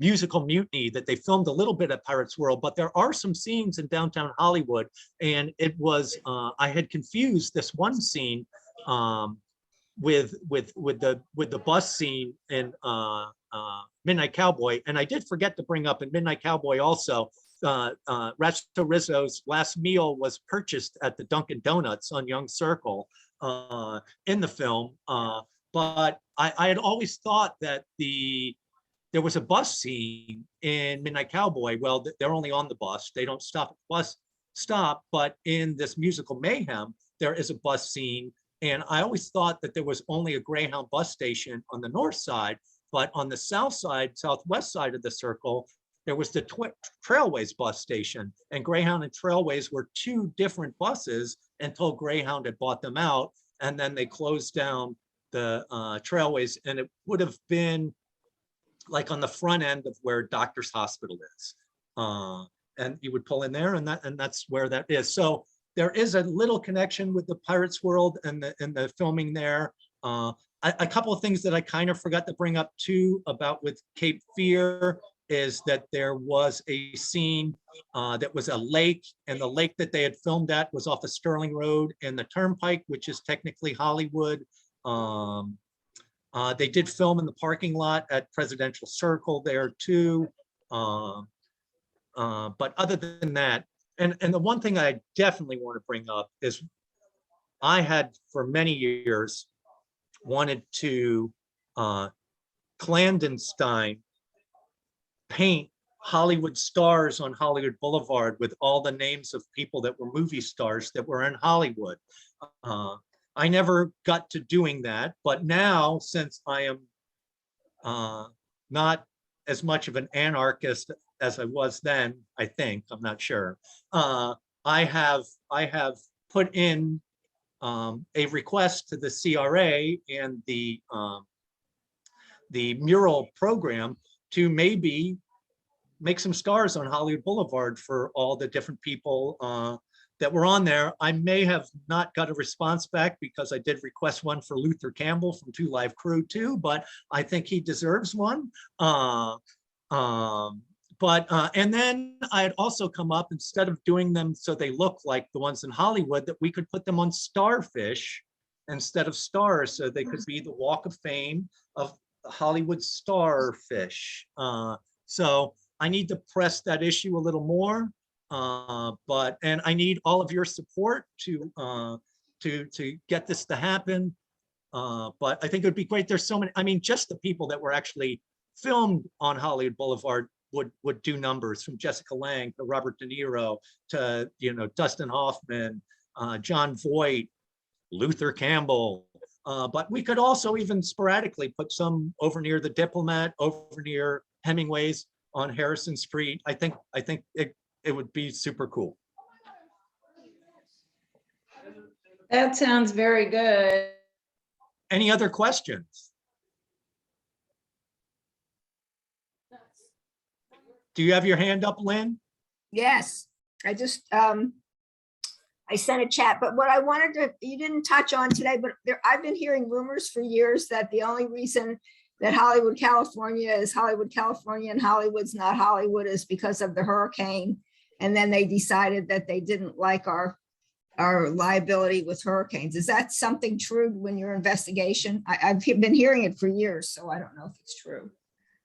Musical Mutiny that they filmed a little bit at Pirates World, but there are some scenes in downtown Hollywood. And it was, I had confused this one scene with the bus scene in Midnight Cowboy. And I did forget to bring up in Midnight Cowboy also, Ratso Rizzo's last meal was purchased at the Dunkin' Donuts on Young Circle in the film. But I had always thought that there was a bus scene in Midnight Cowboy. Well, they're only on the bus. They don't stop at the bus stop. But in this musical Mayhem, there is a bus scene. And I always thought that there was only a Greyhound bus station on the north side, but on the south side, southwest side of the circle, there was the Trailways bus station, and Greyhound and Trailways were two different buses until Greyhound had bought them out, and then they closed down the Trailways, and it would have been like on the front end of where Doctor's Hospital is, and you would pull in there, and that's where that is. So there is a little connection with the Pirates World and the filming there. A couple of things that I kind of forgot to bring up too about with Cape Fear is that there was a scene that was a lake, and the lake that they had filmed at was off the Stirling Road and the Turnpike, which is technically Hollywood. They did film in the parking lot at Presidential Circle there too. But other than that, and the one thing I definitely want to bring up is I had for many years wanted to clandestine paint Hollywood stars on Hollywood Boulevard with all the names of people that were movie stars that were in Hollywood. I never got to doing that, but now, since I am not as much of an anarchist as I was then, I think, I'm not sure, I have put in a request to the CRA and the mural program to maybe make some stars on Hollywood Boulevard for all the different people that were on there. I may have not got a response back because I did request one for Luther Campbell from Two Live Crew too, but I think he deserves one. And then I had also come up, instead of doing them so they look like the ones in Hollywood, that we could put them on starfish instead of stars, so they could be the Walk of Fame of Hollywood Starfish. So I need to press that issue a little more. And I need all of your support to get this to happen. But I think it would be great. There's so many, I mean, just the people that were actually filmed on Hollywood Boulevard would do numbers, from Jessica Lange to Robert De Niro to, Dustin Hoffman, John Voight, Luther Campbell. But we could also even sporadically put some over near the Diplomat, over near Hemmingways on Harrison Street. I think it would be super cool. That sounds very good. Any other questions? Do you have your hand up, Lynn? Yes, I just, I sent a chat, but what I wanted to, you didn't touch on today, but I've been hearing rumors for years that the only reason that Hollywood, California is Hollywood, California, and Hollywood's not Hollywood is because of the hurricane. And then they decided that they didn't like our liability with hurricanes. Is that something true in your investigation? I've been hearing it for years, so I don't know if it's true.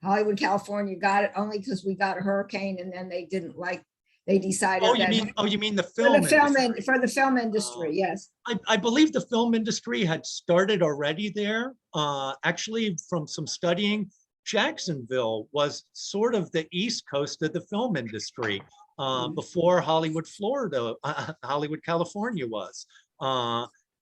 Hollywood, California got it only because we got a hurricane, and then they didn't like, they decided. You mean the film industry? For the film industry, yes. I believe the film industry had started already there. Actually, from some studying, Jacksonville was sort of the East Coast of the film industry before Hollywood, Florida, Hollywood, California was.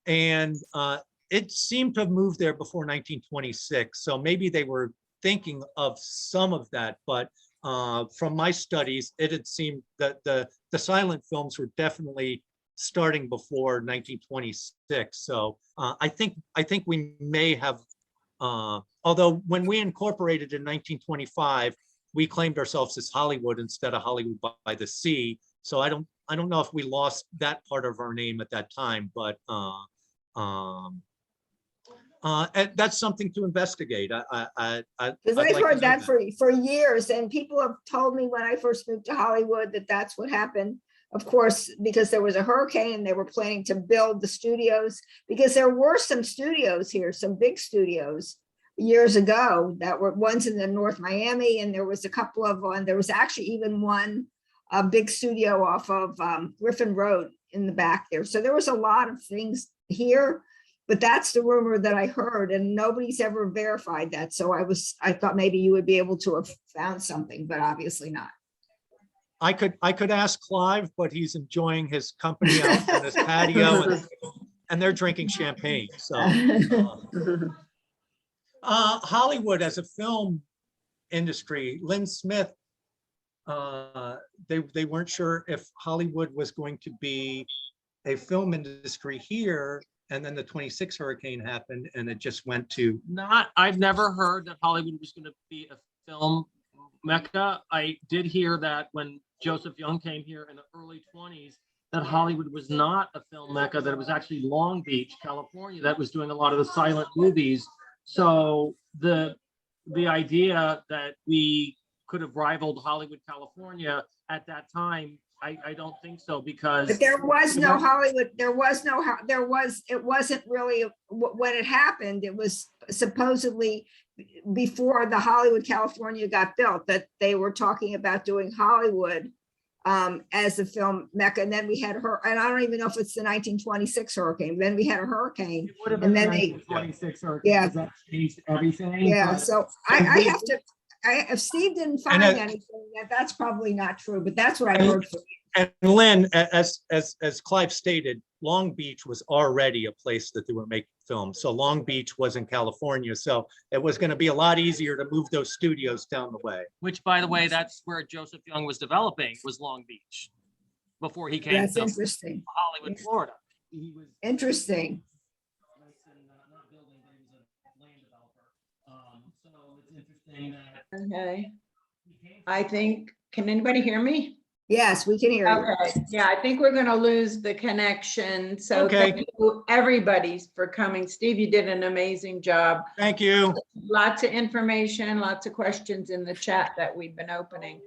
It seemed to have moved there before 1926. So maybe they were thinking of some of that, but from my studies, it had seemed that the silent films were definitely starting before 1926. So I think we may have, although when we incorporated in 1925, we claimed ourselves as Hollywood instead of Hollywood by the Sea. So I don't know if we lost that part of our name at that time, but that's something to investigate. Because I've heard that for years, and people have told me when I first moved to Hollywood that that's what happened. Of course, because there was a hurricane and they were planning to build the studios, because there were some studios here, some big studios years ago that were ones in the North Miami, and there was a couple of there was actually even one a big studio off of Griffin Road in the back there. So there was a lot of things here. But that's the rumor that I heard, and nobody's ever verified that. So I thought maybe you would be able to have found something, but obviously not. I could ask Clive, but he's enjoying his company out on his patio, and they're drinking champagne. So Hollywood as a film industry, Lynn Smith, they weren't sure if Hollywood was going to be a film industry here. And then the 26 hurricane happened, and it just went to. I've never heard that Hollywood was going to be a film mecca. I did hear that when Joseph Young came here in the early 20s, that Hollywood was not a film mecca, that it was actually Long Beach, California, that was doing a lot of the silent movies. So the idea that we could have rivaled Hollywood, California at that time, I don't think so, because but there was no Hollywood. It wasn't really when it happened. It was supposedly before the Hollywood, California got built that they were talking about doing Hollywood as a film mecca. And then we had her, and I don't even know if it's the 1926 hurricane. Then we had a hurricane, and then they 1926 hurricane. Yeah, that changed everything. Yeah, but so I have to. If Steve didn't find anything, that's probably not true, but that's what I heard from you. And Lynn, as Clive stated, Long Beach was already a place that they were making films. So Long Beach was in California. So it was going to be a lot easier to move those studios down the way. Which, by the way, that's where Joseph Young was developing, was Long Beach, before he came That's to interesting. Hollywood, Florida. He was Interesting. not building, but he was a land developer. So it's interesting that Okay. I think, can anybody hear me? Yes, we can hear you. Okay, yeah, I think we're gonna lose the connection. So Okay. thank you everybody for coming. Steve, you did an amazing job. Thank you. Lots of information, lots of questions in the chat that we've been opening.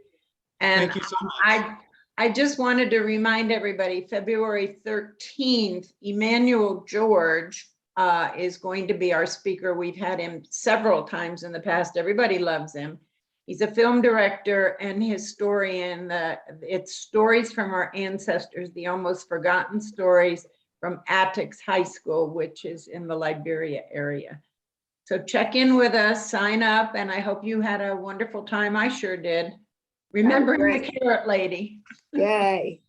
And Thank you so much. I just wanted to remind everybody, February 13th, Emmanuel George is going to be our speaker. We've had him several times in the past. Everybody loves him. He's a film director and historian. It's stories from our ancestors, the almost forgotten stories from Attucks High School, which is in the Liberia area. So check in with us, sign up, and I hope you had a wonderful time. I sure did. Remembering the carrot lady. Yay.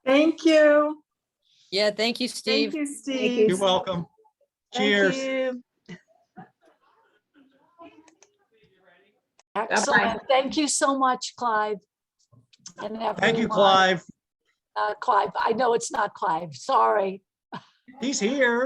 Thank you. Yeah, thank you, Thank Steve. you, Thank Steve. you. You're welcome. Thank Cheers. you. Excellent. Thank you so much, Clive. And Thank you, everyone. Clive. Clive, I know it's not Clive, sorry. He's here.